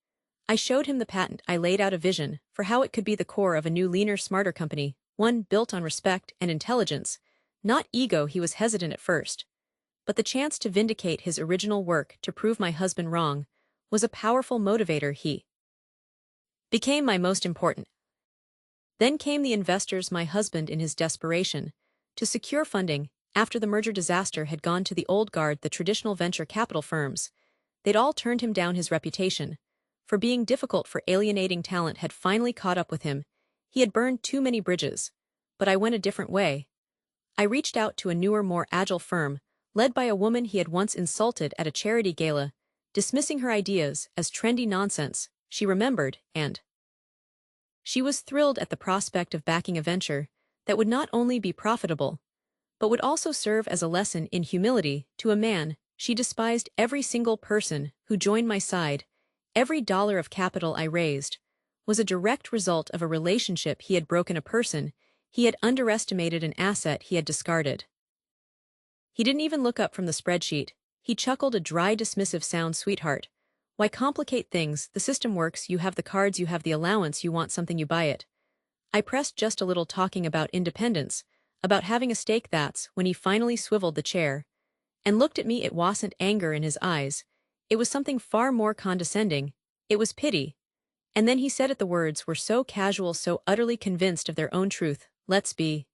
[SPEAKER 1] I showed him the patent. I laid out a vision for how it could be the core of a new, leaner, smarter company, one built on respect and intelligence, not ego. He was hesitant at first, but the chance to vindicate his original work, to prove my husband wrong, was a powerful motivator. He became my most important. Then came the investors. My husband, in his desperation to secure funding after the merger disaster, had gone to the old guard, the traditional venture capital firms. They'd all turned him down. His reputation for being difficult, for alienating talent, had finally caught up with him. He had burned too many bridges. But I went a different way. I reached out to a newer, more agile firm, led by a woman he had once insulted at a charity gala, dismissing her ideas as trendy nonsense. She remembered, and she was thrilled at the prospect of backing a venture that would not only be profitable, but would also serve as a lesson in humility to a man. She despised every single person who joined my side. Every dollar of capital I raised was a direct result of a relationship he had broken, a person he had underestimated, an asset he had discarded. He didn't even look up from the spreadsheet. He chuckled, a dry, dismissive sound. Sweetheart, why complicate things? The system works. You have the cards, you have the allowance. You want something, you buy it. I pressed just a little, talking about independence, about having a stake. That's when he finally swiveled the chair and looked at me. It wasn't anger in his eyes. It was something far more condescending. It was pity. And then he said it. The words were so casual, so utterly convinced of their own truth. Let's be.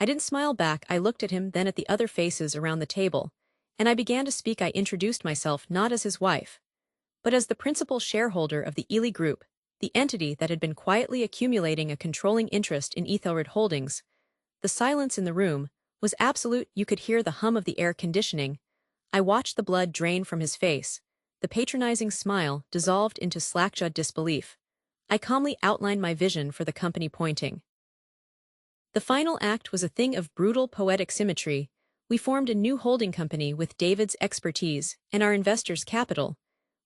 [SPEAKER 1] I didn't smile back. I looked at him, then at the other faces around the table, and I began to speak. I introduced myself not as his wife, but as the principal shareholder of the Ely Group, the entity that had been quietly accumulating a controlling interest in Ethelred Holdings. The silence in the room was absolute. You could hear the hum of the air conditioning. I watched the blood drain from his face. The patronizing smile dissolved into slack-jawed disbelief. I calmly outlined my vision for the company, pointing. The final act was a thing of brutal, poetic symmetry. We formed a new holding company with David's expertise and our investors' capital.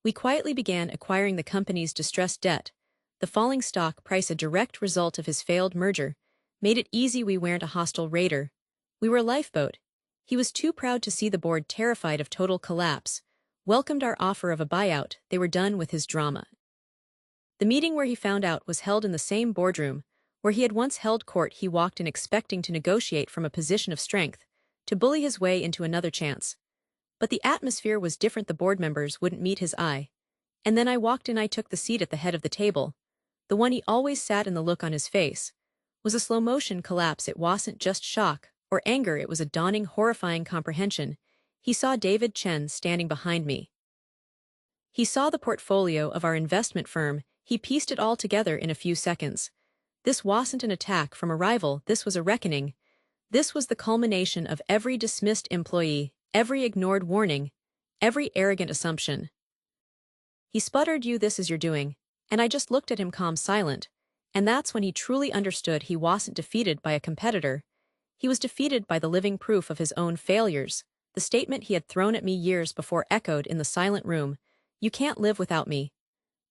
[SPEAKER 1] We quietly began acquiring the company's distressed debt. The falling stock price, a direct result of his failed merger, made it easy. We weren't a hostile raider. We were a lifeboat. He was too proud to see the board, terrified of total collapse, welcomed our offer of a buyout. They were done with his drama. The meeting where he found out was held in the same boardroom where he had once held court. He walked in expecting to negotiate from a position of strength, to bully his way into another chance. But the atmosphere was different. The board members wouldn't meet his eye. And then I walked in. I took the seat at the head of the table, the one he always sat in. The look on his face was a slow-motion collapse. It wasn't just shock or anger, it was a dawning, horrifying comprehension. He saw David Chen standing behind me. He saw the portfolio of our investment firm. He pieced it all together in a few seconds. This wasn't an attack from a rival, this was a reckoning. This was the culmination of every dismissed employee, every ignored warning, every arrogant assumption. He sputtered, "You, this is your doing." And I just looked at him, calm, silent. And that's when he truly understood. He wasn't defeated by a competitor. He was defeated by the living proof of his own failures. The statement he had thrown at me years before echoed in the silent room: "You can't live without me."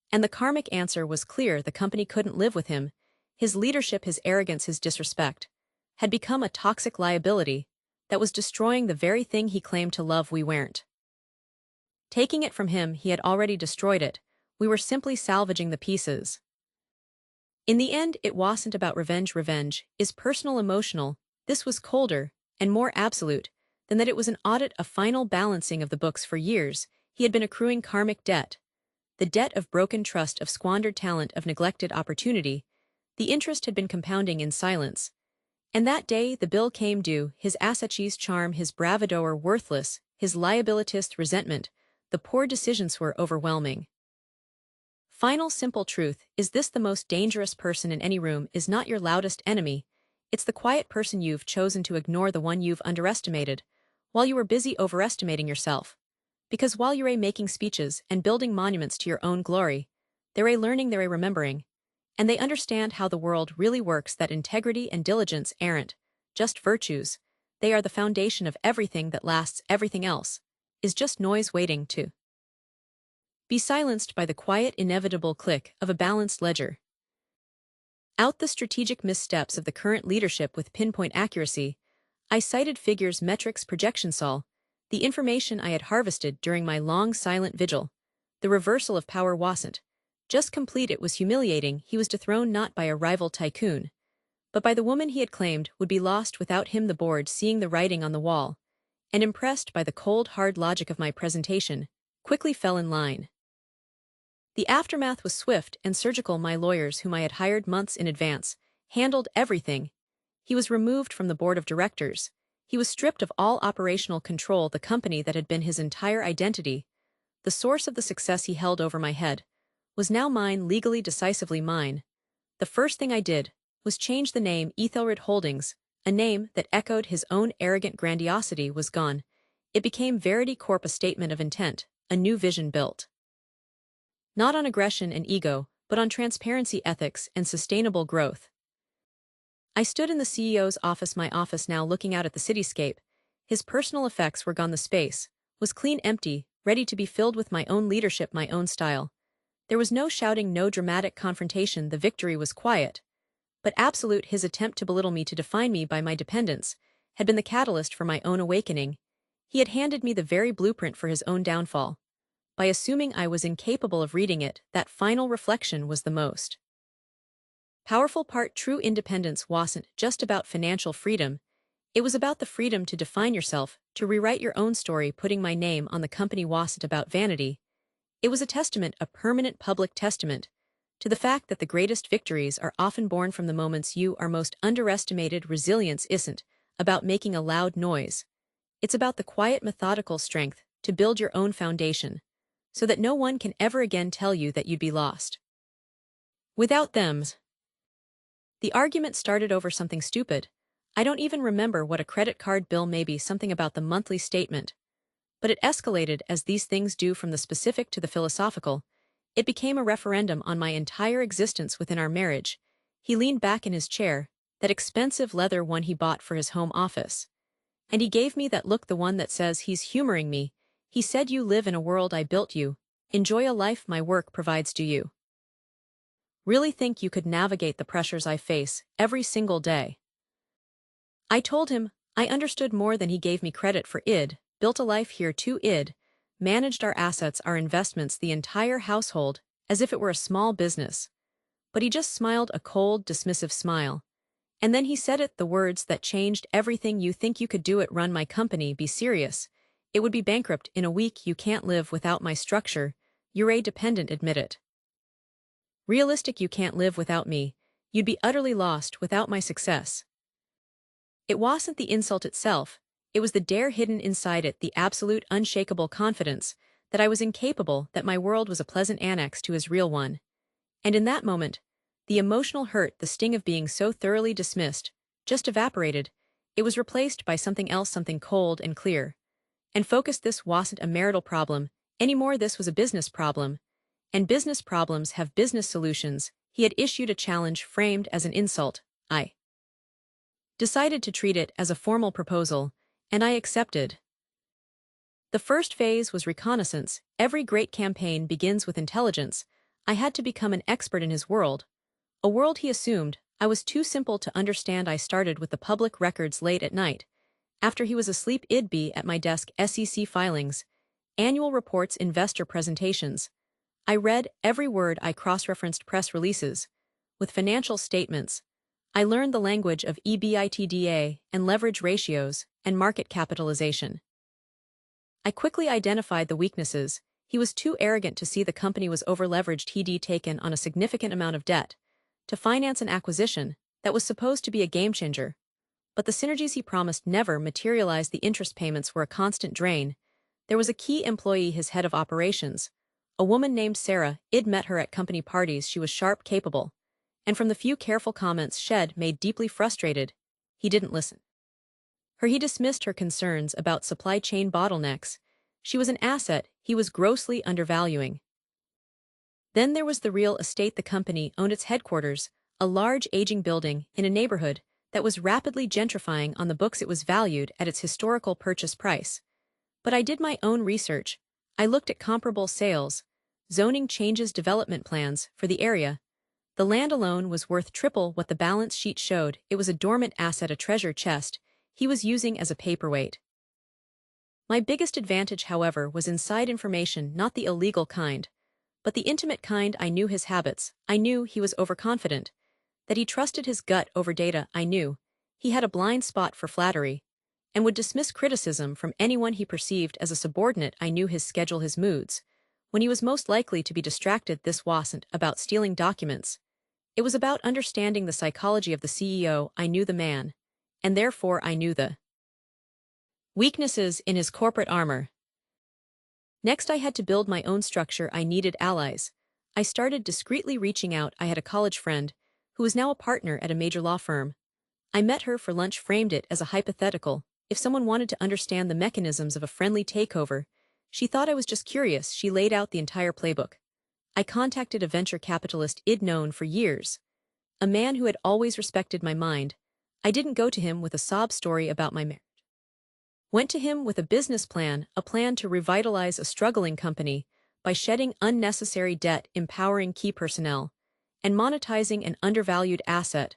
[SPEAKER 1] And the karmic answer was clear: the company couldn't live with him. His leadership, his arrogance, his disrespect had become a toxic liability that was destroying the very thing he claimed to love. We weren't taking it from him, he had already destroyed it. We were simply salvaging the pieces. In the end, it wasn't about revenge. Revenge is personal, emotional. This was colder and more absolute than that. It was an audit, a final balancing of the books. For years, he had been accruing karmic debt. The debt of broken trust, of squandered talent, of neglected opportunity. The interest had been compounding in silence. And that day, the bill came due. His assachis charm, his bravado were worthless, his liabilitist resentment, the poor decisions were overwhelming. Final simple truth: is this the most dangerous person in any room? Is not your loudest enemy. It's the quiet person you've chosen to ignore, the one you've underestimated, while you were busy overestimating yourself. Because while you're making speeches and building monuments to your own glory, they're learning, they're remembering. And they understand how the world really works, that integrity and diligence aren't just virtues. They are the foundation of everything that lasts. Everything else is just noise waiting to be silenced by the quiet, inevitable click of a balanced ledger. Out the strategic missteps of the current leadership with pinpoint accuracy, I cited figures, metrics, projections, all the information I had harvested during my long silent vigil. The reversal of power wasn't just complete, it was humiliating. He was dethroned not by a rival tycoon, but by the woman he had claimed would be lost without him. The board, seeing the writing on the wall, and impressed by the cold, hard logic of my presentation, quickly fell in line. The aftermath was swift and surgical. My lawyers, whom I had hired months in advance, handled everything. He was removed from the board of directors. He was stripped of all operational control. The company that had been his entire identity, the source of the success he held over my head, was now mine, legally, decisively mine. The first thing I did was change the name. Ethelred Holdings, a name that echoed his own arrogant grandiosity, was gone. It became Verity Corp, a statement of intent, a new vision built not on aggression and ego, but on transparency, ethics, and sustainable growth. I stood in the CEO's office, my office now looking out at the cityscape. His personal effects were gone. The space was clean, empty, ready to be filled with my own leadership, my own style. There was no shouting, no dramatic confrontation. The victory was quiet, but absolute. His attempt to belittle me, to define me by my dependence, had been the catalyst for my own awakening. He had handed me the very blueprint for his own downfall. By assuming I was incapable of reading it, that final reflection was the most powerful part. True independence wasn't just about financial freedom. It was about the freedom to define yourself, to rewrite your own story. Putting my name on the company wasn't about vanity. It was a testament, a permanent public testament, to the fact that the greatest victories are often born from the moments you are most underestimated. Resilience isn't about making a loud noise. It's about the quiet, methodical strength to build your own foundation, so that no one can ever again tell you that you'd be lost without them. The argument started over something stupid. I don't even remember what a credit card bill, maybe something about the monthly statement. But it escalated, as these things do, from the specific to the philosophical. It became a referendum on my entire existence within our marriage. He leaned back in his chair, that expensive leather one he bought for his home office. And he gave me that look, the one that says he's humoring me. He said, "You live in a world I built you, Enjoy a life my work provides. Do you really think you could navigate the pressures I face every single day? I told him I understood more than he gave me credit for. Id built a life here too. Id managed our assets, our investments, the entire household, as if it were a small business. But he just smiled a cold, dismissive smile. And then he said it, the words that changed everything. You think you could do it, run my company, be serious. It would be bankrupt in a week. You can't live without my structure. You're a dependent, admit it. Realistic, you can't live without me. You'd be utterly lost without my success. It wasn't the insult itself, it was the dare hidden inside it, the absolute, unshakable confidence that I was incapable, that my world was a pleasant annex to his real one. And in that moment, the emotional hurt, the sting of being so thoroughly dismissed, just evaporated. It was replaced by something else, something cold and clear. And focused. This wasn't a marital problem anymore, this was a business problem. And business problems have business solutions. He had issued a challenge framed as an insult. I decided to treat it as a formal proposal, and I accepted. The first phase was reconnaissance. Every great campaign begins with intelligence. I had to become an expert in his world. A world he assumed I was too simple to understand. I started with the public records late at night. After he was asleep, I'd be at my desk. SEC filings, annual reports, investor presentations. I read every word. I cross-referenced press releases with financial statements. I learned the language of EBITDA and leverage ratios and market capitalization. I quickly identified the weaknesses. He was too arrogant to see the company was over-leveraged. He'd taken on a significant amount of debt to finance an acquisition that was supposed to be a game-changer. But the synergies he promised never materialized. The interest payments were a constant drain. There was a key employee, his head of operations, a woman named Sarah. I'd met her at company parties. She was sharp, capable, and from the few careful comments shed, made deeply frustrated. He didn't listen. He dismissed her concerns about supply chain bottlenecks. She was an asset he was grossly undervaluing. Then there was the real estate. The company owned its headquarters, a large aging building in a neighborhood that was rapidly gentrifying. On the books it was valued at its historical purchase price. But I did my own research. I looked at comparable sales, zoning changes, development plans for the area. The land alone was worth triple what the balance sheet showed. It was a dormant asset, a treasure chest he was using as a paperweight. My biggest advantage, however, was inside information, not the illegal kind, but the intimate kind. I knew his habits. I knew he was overconfident, that he trusted his gut over data. I knew he had a blind spot for flattery and would dismiss criticism from anyone he perceived as a subordinate. I knew his schedule, his moods, when he was most likely to be distracted. This wasn't about stealing documents. It was about understanding the psychology of the CEO. I knew the man, and therefore I knew the weaknesses in his corporate armor. Next, I had to build my own structure. I needed allies. I started discreetly reaching out. I had a college friend who was now a partner at a major law firm. I met her for lunch, framed it as a hypothetical. If someone wanted to understand the mechanisms of a friendly takeover, she thought I was just curious. She laid out the entire playbook. I contacted a venture capitalist I'd known for years, a man who had always respected my mind. I didn't go to him with a sob story about my marriage. Went to him with a business plan, a plan to revitalize a struggling company by shedding unnecessary debt, empowering key personnel, and monetizing an undervalued asset.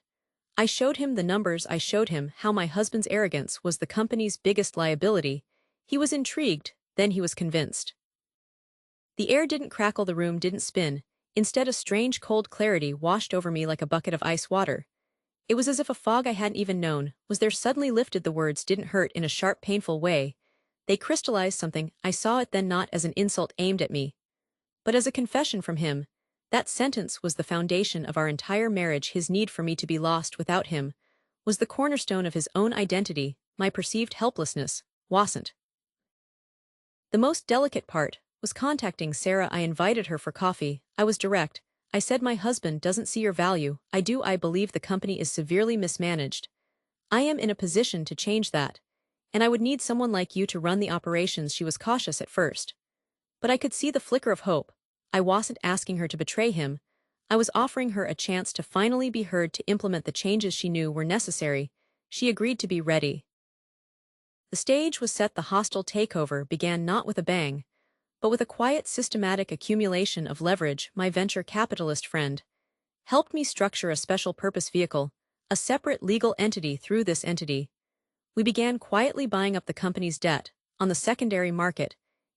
[SPEAKER 1] I showed him the numbers. I showed him how my husband's arrogance was the company's biggest liability. He was intrigued, then he was convinced. The air didn't crackle, the room didn't spin. Instead, a strange cold clarity washed over me like a bucket of ice water. It was as if a fog I hadn't even known was there suddenly lifted. The words didn't hurt in a sharp, painful way. They crystallized something. I saw it then, not as an insult aimed at me, but as a confession from him. That sentence was the foundation of our entire marriage. His need for me to be lost without him was the cornerstone of his own identity. My perceived helplessness wasn't. The most delicate part was contacting Sarah. I invited her for coffee. I was direct. I said, my husband doesn't see your value. I do. I believe the company is severely mismanaged. I am in a position to change that, and I would need someone like you to run the operations. She was cautious at first, but I could see the flicker of hope. I wasn't asking her to betray him. I was offering her a chance to finally be heard, to implement the changes she knew were necessary. She agreed to be ready. The stage was set. The hostile takeover began not with a bang, but with a quiet, systematic accumulation of leverage, my venture capitalist friend helped me structure a special purpose vehicle, a separate legal entity. Through this entity, we began quietly buying up the company's debt on the secondary market.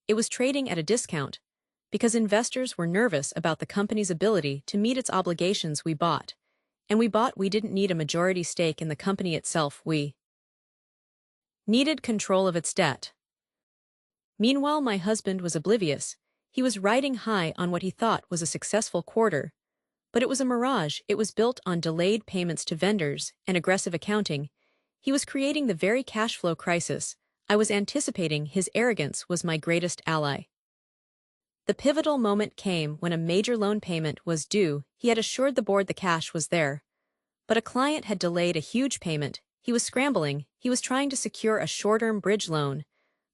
[SPEAKER 1] It was trading at a discount because investors were nervous about the company's ability to meet its obligations. We didn't need a majority stake in the company itself, we needed control of its debt. Meanwhile, my husband was oblivious. He was riding high on what he thought was a successful quarter. But it was a mirage. It was built on delayed payments to vendors and aggressive accounting. He was creating the very cash flow crisis I was anticipating. His arrogance was my greatest ally. The pivotal moment came when a major loan payment was due. He had assured the board the cash was there, but a client had delayed a huge payment. He was scrambling. He was trying to secure a short-term bridge loan,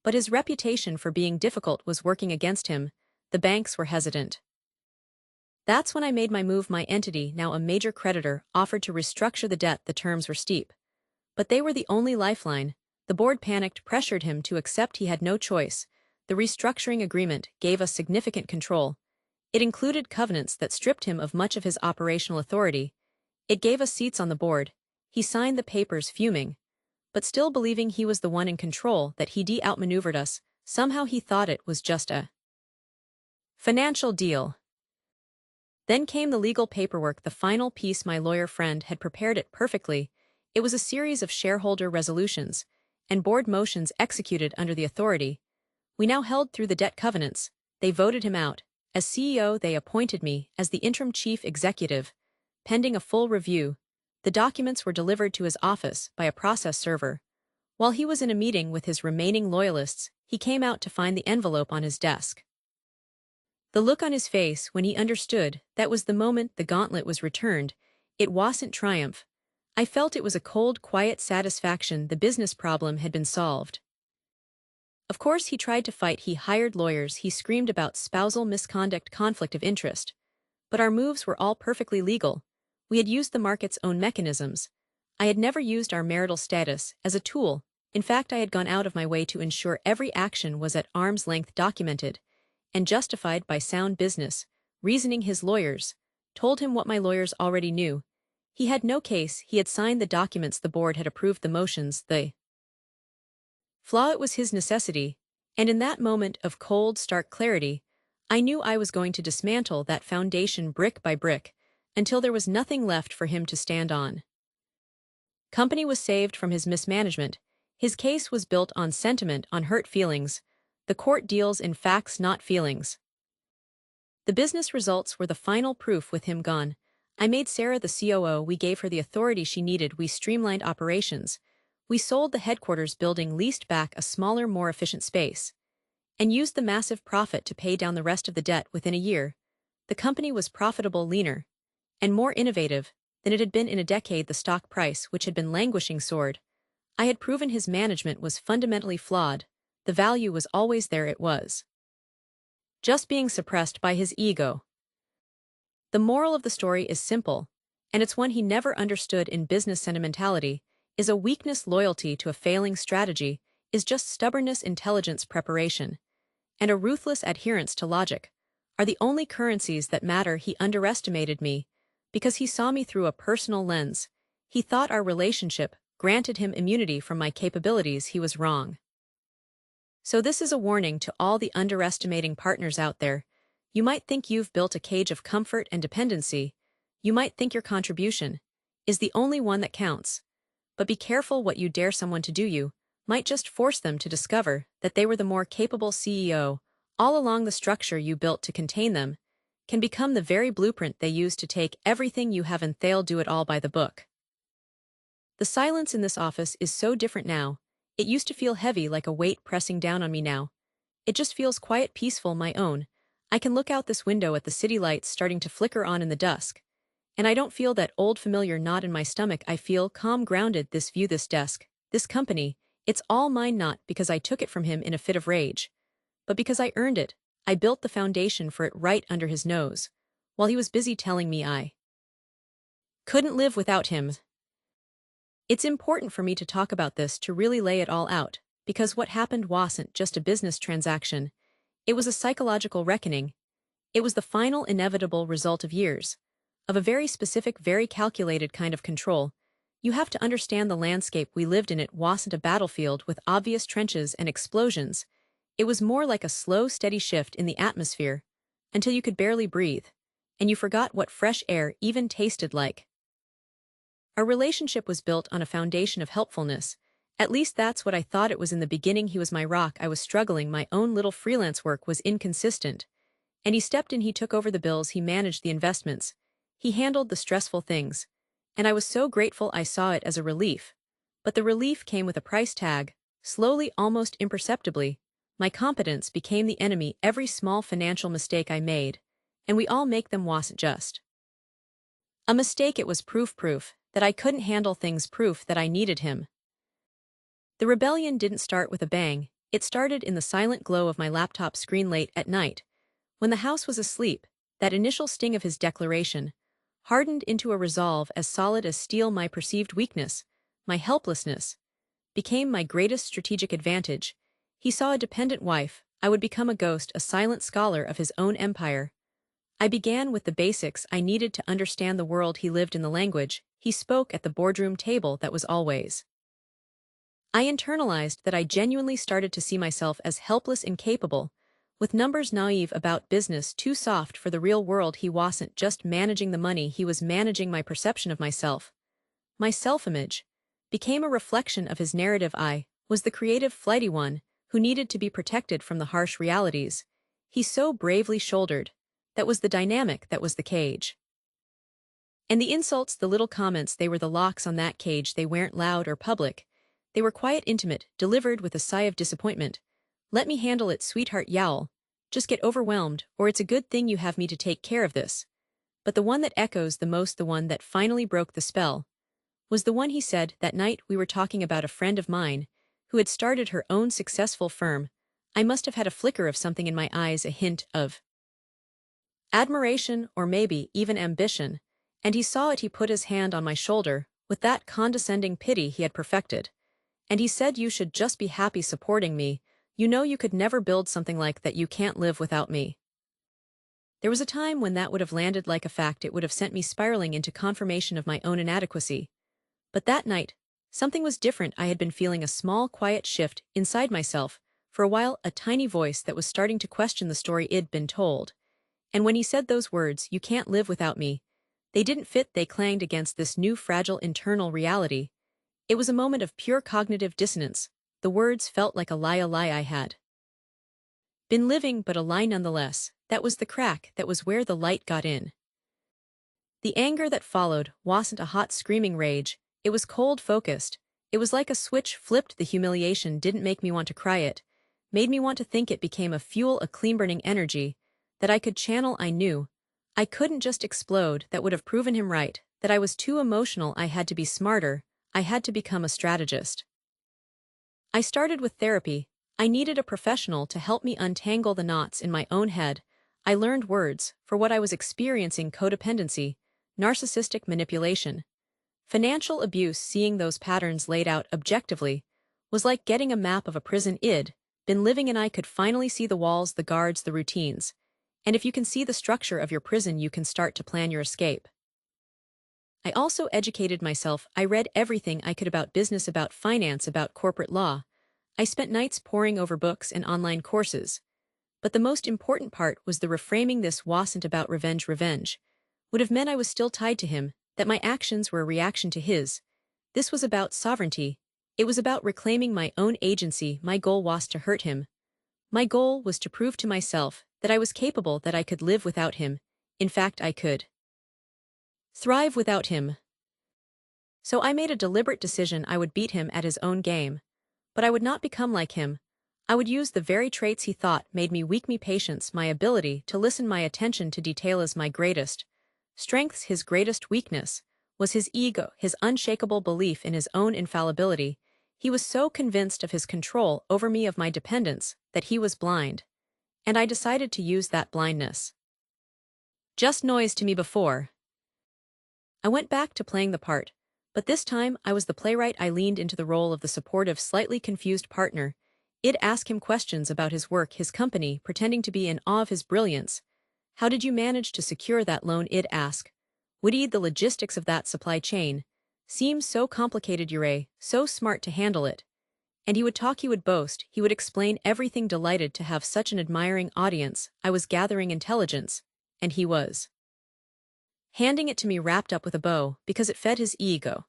[SPEAKER 1] but his reputation for being difficult was working against him. The banks were hesitant. That's when I made my move. My entity, now a major creditor, offered to restructure the debt. The terms were steep, but they were the only lifeline. The board panicked, pressured him to accept. He had no choice. The restructuring agreement gave us significant control. It included covenants that stripped him of much of his operational authority. It gave us seats on the board. He signed the papers fuming, but still believing he was the one in control, that he outmaneuvered us. Somehow he thought it was just a financial deal. Then came the legal paperwork, the final piece. My lawyer friend had prepared it perfectly. It was a series of shareholder resolutions and board motions executed under the authority we now held through the debt covenants. They voted him out. As CEO, they appointed me as the interim chief executive. Pending a full review, the documents were delivered to his office by a process server. While he was in a meeting with his remaining loyalists, he came out to find the envelope on his desk. The look on his face when he understood that was the moment the gauntlet was returned, it wasn't triumph. I felt it was a cold, quiet satisfaction. The business problem had been solved. Of course, he tried to fight. He hired lawyers. He screamed about spousal misconduct, conflict of interest. But our moves were all perfectly legal. We had used the market's own mechanisms. I had never used our marital status as a tool. In fact, I had gone out of my way to ensure every action was at arm's length, documented and justified by sound business reasoning. His lawyers told him what my lawyers already knew. He had no case. He had signed the documents. The board had approved the motions. The flaw, it was his necessity, and in that moment of cold, stark clarity, I knew I was going to dismantle that foundation brick by brick, until there was nothing left for him to stand on. Company was saved from his mismanagement. His case was built on sentiment, on hurt feelings. The court deals in facts, not feelings. The business results were the final proof. With him gone, I made Sarah the COO. We gave her the authority she needed. We streamlined operations. We sold the headquarters building, leased back a smaller, more efficient space, and used the massive profit to pay down the rest of the debt. Within a year, the company was profitable, leaner, and more innovative than it had been in a decade. The stock price, which had been languishing, soared. I had proven his management was fundamentally flawed. The value was always there. It was just being suppressed by his ego. The moral of the story is simple, and it's one he never understood. In business, sentimentality is a weakness. Loyalty to a failing strategy is just stubbornness. Intelligence, preparation, and a ruthless adherence to logic are the only currencies that matter. He underestimated me because he saw me through a personal lens. He thought our relationship granted him immunity from my capabilities. He was wrong. So this is a warning to all the underestimating partners out there. You might think you've built a cage of comfort and dependency. You might think your contribution is the only one that counts. But be careful what you dare someone to do. You might just force them to discover that they were the more capable CEO. All along, the structure you built to contain them can become the very blueprint they use to take everything you have, and they'll do it all by the book. The silence in this office is so different now. It used to feel heavy, like a weight pressing down on me. Now it just feels quiet, peaceful, my own. I can look out this window at the city lights starting to flicker on in the dusk, and I don't feel that old familiar knot in my stomach. I feel calm, grounded. This view, this desk, this company, it's all mine, not because I took it from him in a fit of rage, but because I earned it. I built the foundation for it right under his nose, while he was busy telling me I couldn't live without him. It's important for me to talk about this, to really lay it all out, because what happened wasn't just a business transaction. It was a psychological reckoning. It was the final inevitable result of years, of a very specific, very calculated kind of control. You have to understand the landscape we lived in. It wasn't a battlefield with obvious trenches and explosions. It was more like a slow, steady shift in the atmosphere, until you could barely breathe, and you forgot what fresh air even tasted like. Our relationship was built on a foundation of helpfulness. At least that's what I thought it was in the beginning. He was my rock. I was struggling. My own little freelance work was inconsistent. And he stepped in. He took over the bills. He managed the investments. He handled the stressful things. And I was so grateful. I saw it as a relief. But the relief came with a price tag. Slowly, almost imperceptibly, my competence became the enemy. Every small financial mistake I made, and we all make them, wasn't just a mistake. It was proof that I couldn't handle things, proof that I needed him. The rebellion didn't start with a bang. It started in the silent glow of my laptop screen late at night. When the house was asleep, that initial sting of his declaration hardened into a resolve as solid as steel. My perceived weakness, my helplessness, became my greatest strategic advantage. He saw a dependent wife. I would become a ghost, a silent scholar of his own empire. I began with the basics I needed to understand the world he lived in, the language he spoke at the boardroom table. That was always. I internalized that. I genuinely started to see myself as helpless, incapable, with numbers, naive about business, too soft for the real world. He wasn't just managing the money, he was managing my perception of myself. My self-image became a reflection of his narrative. I was the creative, flighty one who needed to be protected from the harsh realities he so bravely shouldered. That was the dynamic, that was the cage. And the insults, the little comments, they were the locks on that cage. They weren't loud or public. They were quiet, intimate, delivered with a sigh of disappointment. Let me handle it, sweetheart. Yowl. Just get overwhelmed, or it's a good thing you have me to take care of this. But the one that echoes the most, the one that finally broke the spell, was the one he said that night. We were talking about a friend of mine who had started her own successful firm. I must have had a flicker of something in my eyes, a hint of admiration, or maybe even ambition, and he saw it. He put his hand on my shoulder with that condescending pity he had perfected. And he said, you should just be happy supporting me. You know you could never build something like that. You can't live without me. There was a time when that would have landed like a fact. It would have sent me spiraling into confirmation of my own inadequacy. But that night, something was different. I had been feeling a small, quiet shift inside myself. For a while, a tiny voice that was starting to question the story I'd been told. And when he said those words, you can't live without me, they didn't fit. They clanged against this new, fragile internal reality. It was a moment of pure cognitive dissonance. The words felt like a lie I had been living, but a lie nonetheless. That was the crack. That was where the light got in. The anger that followed wasn't a hot, screaming rage. It was cold, focused. It was like a switch flipped. The humiliation didn't make me want to cry. It made me want to think. It became a fuel, a clean-burning energy that I could channel. I knew I couldn't just explode. That would have proven him right. That I was too emotional. I had to be smarter. I had to become a strategist. I started with therapy. I needed a professional to help me untangle the knots in my own head. I learned words for what I was experiencing: codependency, narcissistic manipulation, financial abuse. Seeing those patterns laid out objectively was like getting a map of a prison I'd been living in. I could finally see the walls, the guards, the routines. And if you can see the structure of your prison, you can start to plan your escape. I also educated myself. I read everything I could about business, about finance, about corporate law. I spent nights poring over books and online courses. But the most important part was the reframing. This wasn't about revenge. Revenge would have meant I was still tied to him, that my actions were a reaction to his. This was about sovereignty. It was about reclaiming my own agency. My goal was to hurt him. My goal was to prove to myself that I was capable, that I could live without him. In fact, I could thrive without him. So I made a deliberate decision. I would beat him at his own game. But I would not become like him. I would use the very traits he thought made me weak: me patience, my ability to listen, my attention to detail as my greatest strengths. His greatest weakness was his ego, his unshakable belief in his own infallibility. He was so convinced of his control over me, of my dependence, that he was blind. And I decided to use that blindness. Just noise to me. Before I went back to playing the part, but this time I was the playwright. I leaned into the role of the supportive, slightly confused partner I'd ask him questions about his work, his company, pretending to be in awe of his brilliance. How did you manage to secure that loan? I'd ask. Would the logistics of that supply chain seems so complicated, you're so smart to handle it. And he would talk, he would boast, he would explain everything, delighted to have such an admiring audience. I was gathering intelligence, and he was handing it to me wrapped up with a bow because it fed his ego.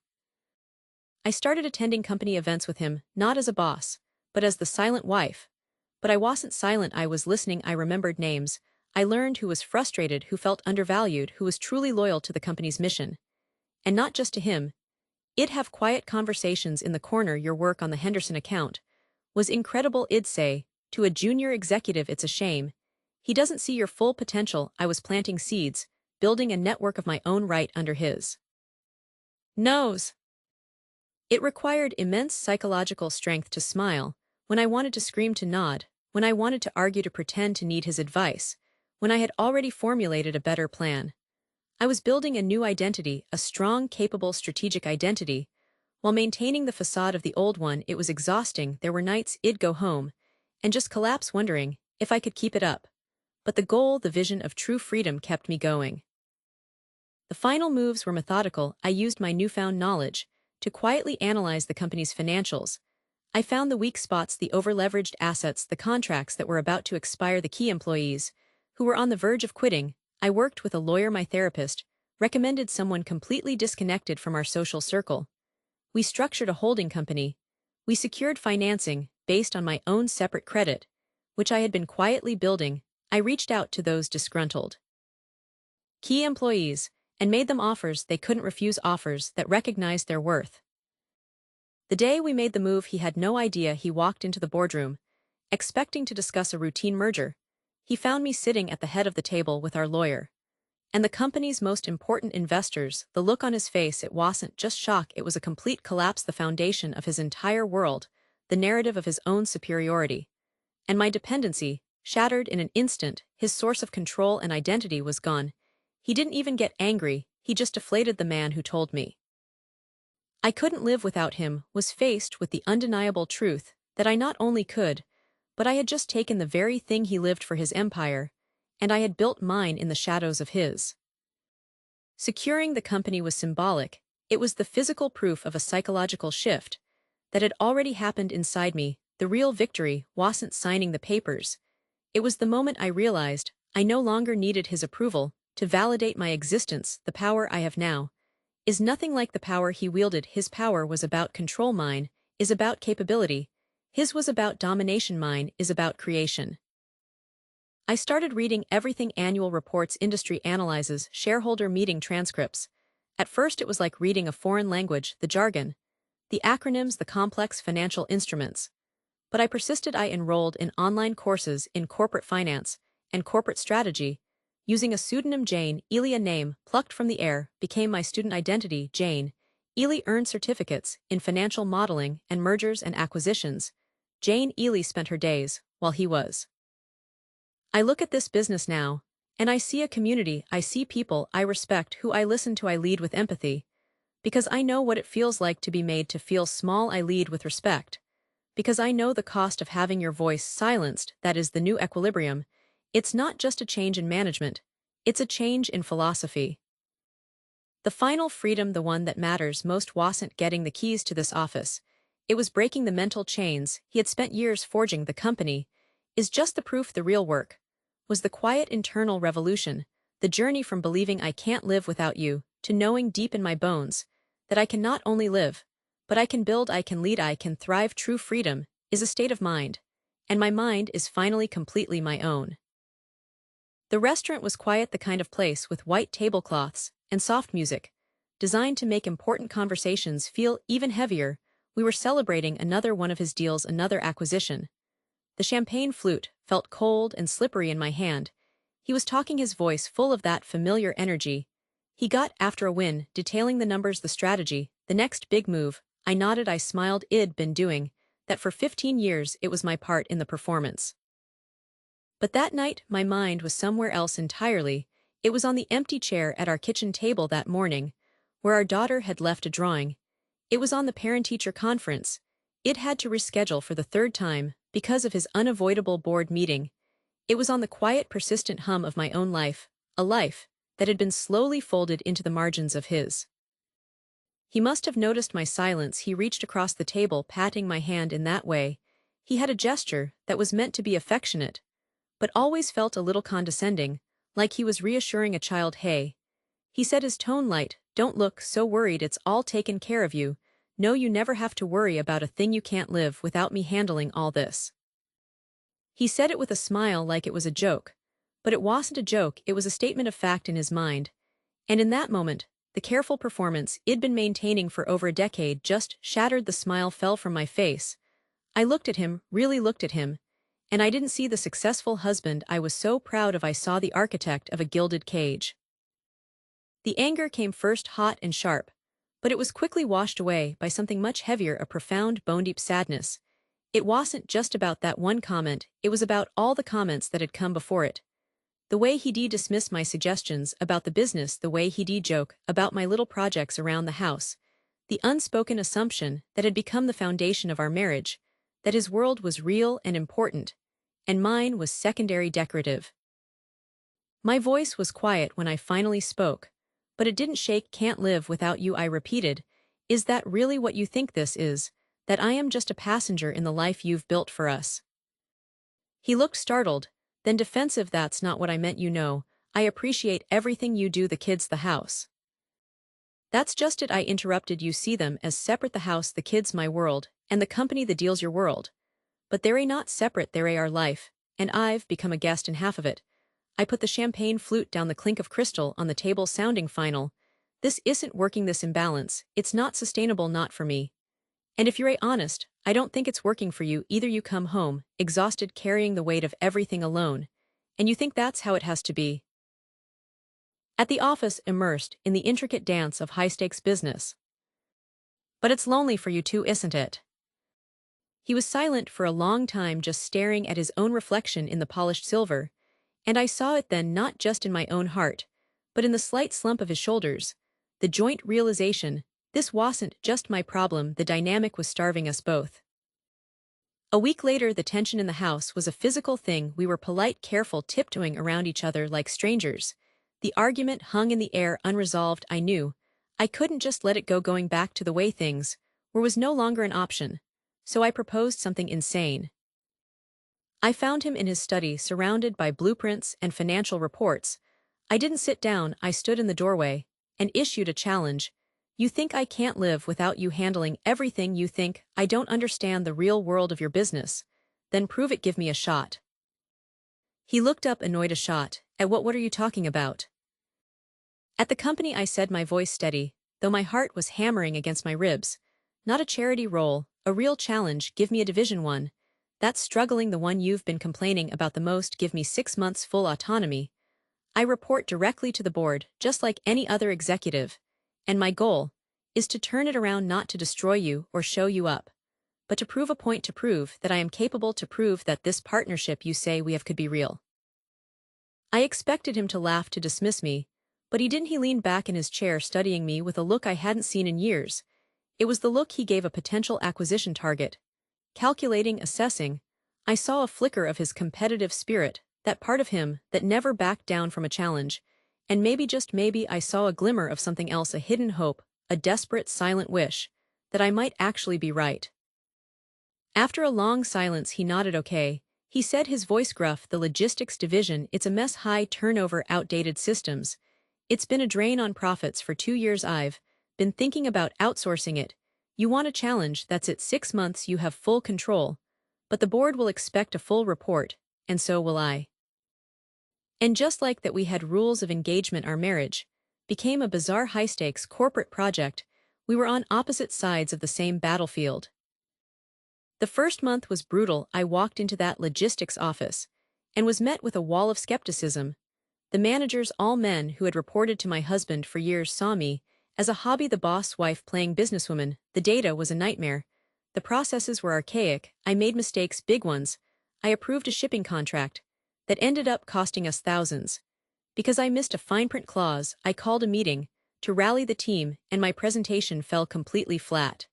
[SPEAKER 1] I started attending company events with him, not as a boss, but as the silent wife. But I wasn't silent, I was listening. I remembered names. I learned who was frustrated, who felt undervalued, who was truly loyal to the company's mission. And not just to him. I'd have quiet conversations in the corner. Your work on the Henderson account was incredible, I'd say, to a junior executive. It's a shame he doesn't see your full potential. I was planting seeds, building a network of my own right under his nose. It required immense psychological strength to smile, when I wanted to scream, to nod, when I wanted to argue, to pretend to need his advice, when I had already formulated a better plan. I was building a new identity, a strong, capable, strategic identity, while maintaining the facade of the old one. It was exhausting. There were nights I'd go home and just collapse, wondering if I could keep it up. But the goal, the vision of true freedom, kept me going. The final moves were methodical. I used my newfound knowledge to quietly analyze the company's financials. I found the weak spots, the over-leveraged assets, the contracts that were about to expire, the key employees who were on the verge of quitting. I worked with a lawyer. My therapist recommended someone completely disconnected from our social circle. We structured a holding company. We secured financing based on my own separate credit, which I had been quietly building. I reached out to those disgruntled key employees and made them offers they couldn't refuse, offers that recognized their worth. The day we made the move, he had no idea. He walked into the boardroom, expecting to discuss a routine merger. He found me sitting at the head of the table with our lawyer and the company's most important investors. The look on his face, it wasn't just shock, it was a complete collapse. The foundation of his entire world, the narrative of his own superiority and my dependency, shattered in an instant. His source of control and identity was gone. He didn't even get angry, he just deflated. The man who told me I couldn't live without him was faced with the undeniable truth that I not only could, but I had just taken the very thing he lived for, his empire, and I had built mine in the shadows of his. Securing the company was symbolic. It was the physical proof of a psychological shift that had already happened inside me. The real victory wasn't signing the papers. It was the moment I realized I no longer needed his approval to validate my existence. The power I have now is nothing like the power he wielded. His power was about control, mine is about capability. His was about domination, mine is about creation. I started reading everything: annual reports, industry analyses, shareholder meeting transcripts. At first it was like reading a foreign language, the jargon, the acronyms, the complex financial instruments. But I persisted. I enrolled in online courses in corporate finance and corporate strategy. Using a pseudonym, Jane Ely, a name plucked from the air, became my student identity. Jane Ely earned certificates in financial modeling and mergers and acquisitions. Jane Ely spent her days while he was. I look at this business now, and I see a community. I see people I respect, who I listen to. I lead with empathy, because I know what it feels like to be made to feel small. I lead with respect, because I know the cost of having your voice silenced. That is the new equilibrium. It's not just a change in management, it's a change in philosophy. The final freedom, the one that matters most, wasn't getting the keys to this office. It was breaking the mental chains he had spent years forging. The company is just the proof. The real work was the quiet internal revolution, the journey from believing I can't live without you to knowing deep in my bones that I can not only live, but I can build, I can lead, I can thrive. True freedom is a state of mind, and my mind is finally completely my own. The restaurant was quiet, the kind of place with white tablecloths and soft music, designed to make important conversations feel even heavier. We were celebrating another one of his deals, another acquisition. The champagne flute felt cold and slippery in my hand. He was talking, his voice full of that familiar energy. He got after a win, detailing the numbers, the strategy, the next big move. I nodded, I smiled. I'd been doing that for 15 years. It was my part in the performance. But that night, my mind was somewhere else entirely. It was on the empty chair at our kitchen table that morning, where our daughter had left a drawing. It was on the parent-teacher conference. It had to reschedule for the third time. because of his unavoidable board meeting. It was on the quiet, persistent hum of my own life, a life that had been slowly folded into the margins of his. He must have noticed my silence. He reached across the table, patting my hand in that way. He had a gesture that was meant to be affectionate, but always felt a little condescending, like he was reassuring a child. Hey, he said, his tone light, don't look so worried, it's all taken care of you. No, you never have to worry about a thing. You can't live without me handling all this. He said it with a smile like it was a joke, but it wasn't a joke, it was a statement of fact in his mind. And in that moment, the careful performance I'd been maintaining for over a decade just shattered. The smile fell from my face. I looked at him, really looked at him, and I didn't see the successful husband I was so proud of. I saw the architect of a gilded cage. The anger came first, hot and sharp, but it was quickly washed away by something much heavier, a profound, bone-deep sadness. It wasn't just about that one comment, it was about all the comments that had come before it. The way he'd dismiss my suggestions about the business, the way he'd joke about my little projects around the house, the unspoken assumption that had become the foundation of our marriage, that his world was real and important, and mine was secondary, decorative. My voice was quiet when I finally spoke, but it didn't shake. Can't live without you, I repeated. Is that really what you think this is? That I am just a passenger in the life you've built for us? He looked startled, then defensive. That's not what I meant. You know, I appreciate everything you do, the kids, the house. That's just it, I interrupted. You see them as separate, the house, the kids, my world, and the company, the deals, your world. But they're not separate, they're our life, and I've become a guest in half of it. I put the champagne flute down, the clink of crystal on the table sounding final. This isn't working, this imbalance, it's not sustainable, not for me. And if you're honest, I don't think it's working for you either. You come home, exhausted, carrying the weight of everything alone, and you think that's how it has to be. At the office, immersed in the intricate dance of high-stakes business. But it's lonely for you too, isn't it? He was silent for a long time, just staring at his own reflection in the polished silver, and I saw it then, not just in my own heart, but in the slight slump of his shoulders, the joint realization, this wasn't just my problem, the dynamic was starving us both. A week later, the tension in the house was a physical thing. We were polite, careful, tiptoeing around each other like strangers. The argument hung in the air, unresolved. I knew I couldn't just let it go. Going back to the way things were was no longer an option, so I proposed something insane. I found him in his study, surrounded by blueprints and financial reports. I didn't sit down, I stood in the doorway and issued a challenge. You think I can't live without you handling everything? You think I don't understand the real world of your business? Then prove it, give me a shot. He looked up, annoyed. A shot? At what? What are you talking about? At the company, I said, my voice steady, though my heart was hammering against my ribs. Not a charity role, a real challenge. Give me a Division 1. That's struggling, the one you've been complaining about the most. Give me 6 months full autonomy. I report directly to the board, just like any other executive. And my goal is to turn it around, not to destroy you or show you up, but to prove a point, to prove that I am capable, to prove that this partnership you say we have could be real. I expected him to laugh, to dismiss me, but he didn't. He leaned back in his chair, studying me with a look I hadn't seen in years. It was the look he gave a potential acquisition target. Calculating, assessing. I saw a flicker of his competitive spirit, that part of him that never backed down from a challenge. And maybe, just maybe, I saw a glimmer of something else, a hidden hope, a desperate, silent wish, that I might actually be right. After a long silence, he nodded. Okay, he said, his voice gruff. The logistics division, it's a mess, high turnover, outdated systems. It's been a drain on profits for 2 years. I've been thinking about outsourcing it. You want a challenge? That's it. 6 months, you have full control. But the board will expect a full report, and so will I. And just like that, we had rules of engagement. Our marriage became a bizarre, high-stakes corporate project. We were on opposite sides of the same battlefield. The first month was brutal. I walked into that logistics office and was met with a wall of skepticism. The managers, all men who had reported to my husband for years, saw me as a hobby, the boss wife playing businesswoman. The data was a nightmare. The processes were archaic. I made mistakes, big ones. I approved a shipping contract that ended up costing us thousands. Because I missed a fine print clause, I called a meeting to rally the team, and my presentation fell completely flat.